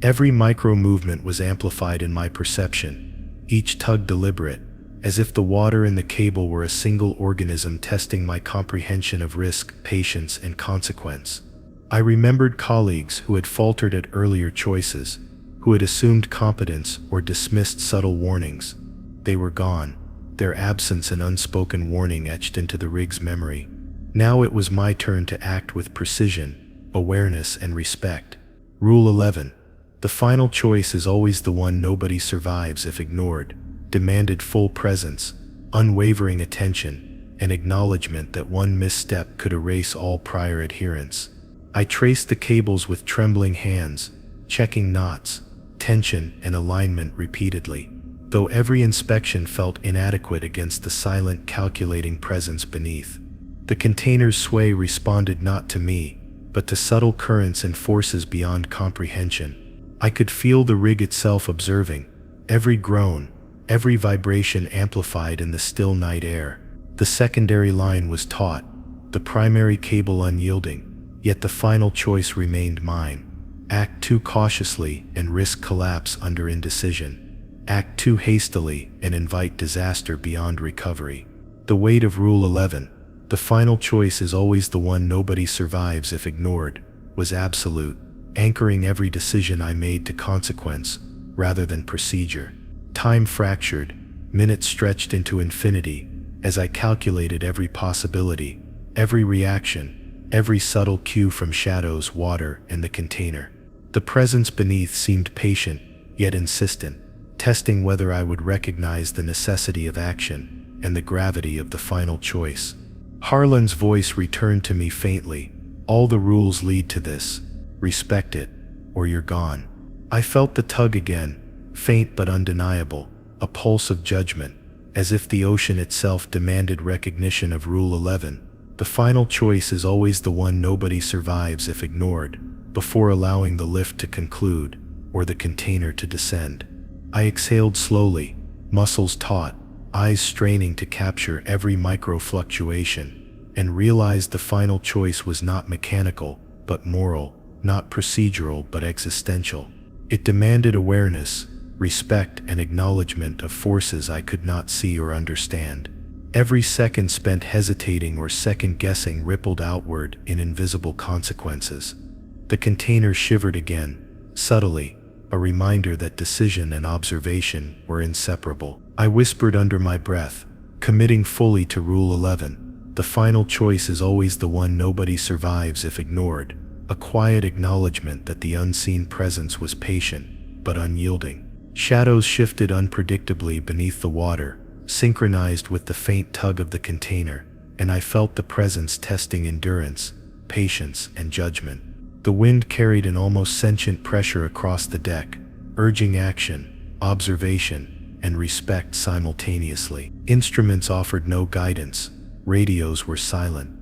Every micro movement was amplified in my perception, each tug deliberate, as if the water in the cable were a single organism testing my comprehension of risk, patience, and consequence. I remembered colleagues who had faltered at earlier choices, who had assumed competence or dismissed subtle warnings. They were gone, their absence an unspoken warning etched into the rig's memory. Now it was my turn to act with precision, awareness, and respect. Rule 11. The final choice is always the one nobody survives if ignored, demanded full presence, unwavering attention, and acknowledgement that one misstep could erase all prior adherence. I traced the cables with trembling hands, checking knots, tension, and alignment repeatedly, though every inspection felt inadequate against the silent, calculating presence beneath. The container's sway responded not to me, but to subtle currents and forces beyond comprehension. I could feel the rig itself observing, every groan, every vibration amplified in the still night air. The secondary line was taut, the primary cable unyielding, yet the final choice remained mine. Act too cautiously and risk collapse under indecision. Act too hastily and invite disaster beyond recovery. The weight of Rule 11, the final choice is always the one nobody survives if ignored, was absolute, anchoring every decision I made to consequence rather than procedure. Time fractured, minutes stretched into infinity, as I calculated every possibility, every reaction, every subtle cue from shadows, water, and the container. The presence beneath seemed patient, yet insistent, testing whether I would recognize the necessity of action and the gravity of the final choice. Harlan's voice returned to me faintly. All the rules lead to this. Respect it, or you're gone. I felt the tug again, faint but undeniable, a pulse of judgment, as if the ocean itself demanded recognition of Rule 11. The final choice is always the one nobody survives if ignored, before allowing the lift to conclude, or the container to descend. I exhaled slowly, muscles taut, eyes straining to capture every micro-fluctuation, and realized the final choice was not mechanical, but moral, not procedural, but existential. It demanded awareness, respect, and acknowledgement of forces I could not see or understand. Every second spent hesitating or second-guessing rippled outward in invisible consequences. The container shivered again, subtly, a reminder that decision and observation were inseparable. I whispered under my breath, committing fully to Rule 11. The final choice is always the one nobody survives if ignored, a quiet acknowledgement that the unseen presence was patient, but unyielding. Shadows shifted unpredictably beneath the water, synchronized with the faint tug of the container, and I felt the presence testing endurance, patience, and judgment. The wind carried an almost sentient pressure across the deck, urging action, observation, and respect simultaneously. Instruments offered no guidance, radios were silent.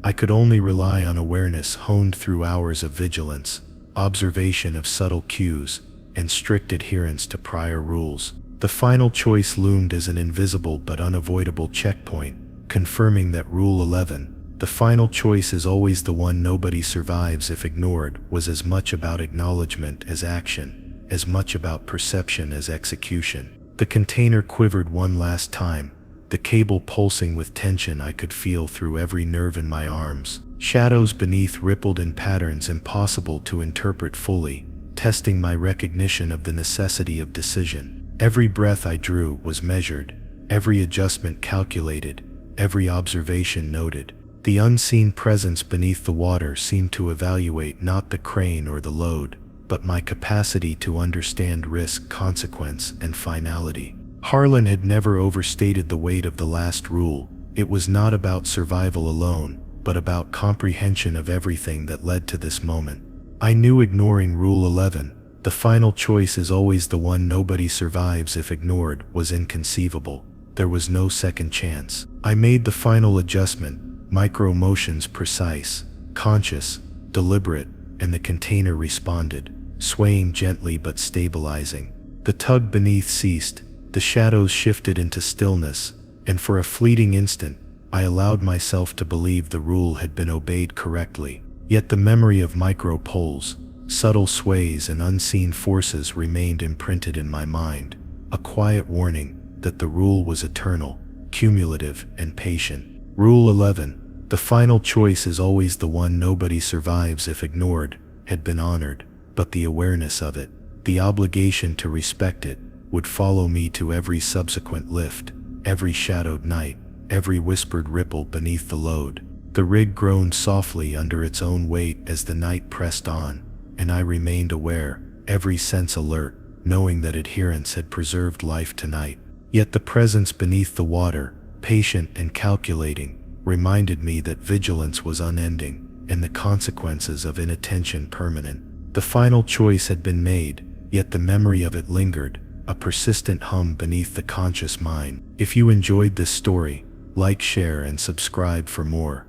I could only rely on awareness honed through hours of vigilance, observation of subtle cues, and strict adherence to prior rules. The final choice loomed as an invisible but unavoidable checkpoint, confirming that Rule 11, the final choice is always the one nobody survives if ignored, was as much about acknowledgement as action, as much about perception as execution. The container quivered one last time, the cable pulsing with tension I could feel through every nerve in my arms. Shadows beneath rippled in patterns impossible to interpret fully, testing my recognition of the necessity of decision. Every breath I drew was measured, every adjustment calculated, every observation noted. The unseen presence beneath the water seemed to evaluate not the crane or the load, but my capacity to understand risk, consequence, and finality. Harlan had never overstated the weight of the last rule. It was not about survival alone, but about comprehension of everything that led to this moment. I knew ignoring Rule 11, the final choice is always the one nobody survives if ignored, was inconceivable. There was no second chance. I made the final adjustment, micro motions precise, conscious, deliberate, and the container responded, swaying gently but stabilizing. The tug beneath ceased, the shadows shifted into stillness, and for a fleeting instant, I allowed myself to believe the rule had been obeyed correctly. Yet the memory of micro-pulls, subtle sways, and unseen forces remained imprinted in my mind, a quiet warning that the rule was eternal, cumulative, and patient. Rule 11, the final choice is always the one nobody survives if ignored, had been honored, but the awareness of it, the obligation to respect it, would follow me to every subsequent lift, every shadowed night, every whispered ripple beneath the load. The rig groaned softly under its own weight as the night pressed on, and I remained aware, every sense alert, knowing that adherence had preserved life tonight. Yet the presence beneath the water, patient and calculating, reminded me that vigilance was unending, and the consequences of inattention permanent. The final choice had been made, yet the memory of it lingered, a persistent hum beneath the conscious mind. If you enjoyed this story, like, share, and subscribe for more.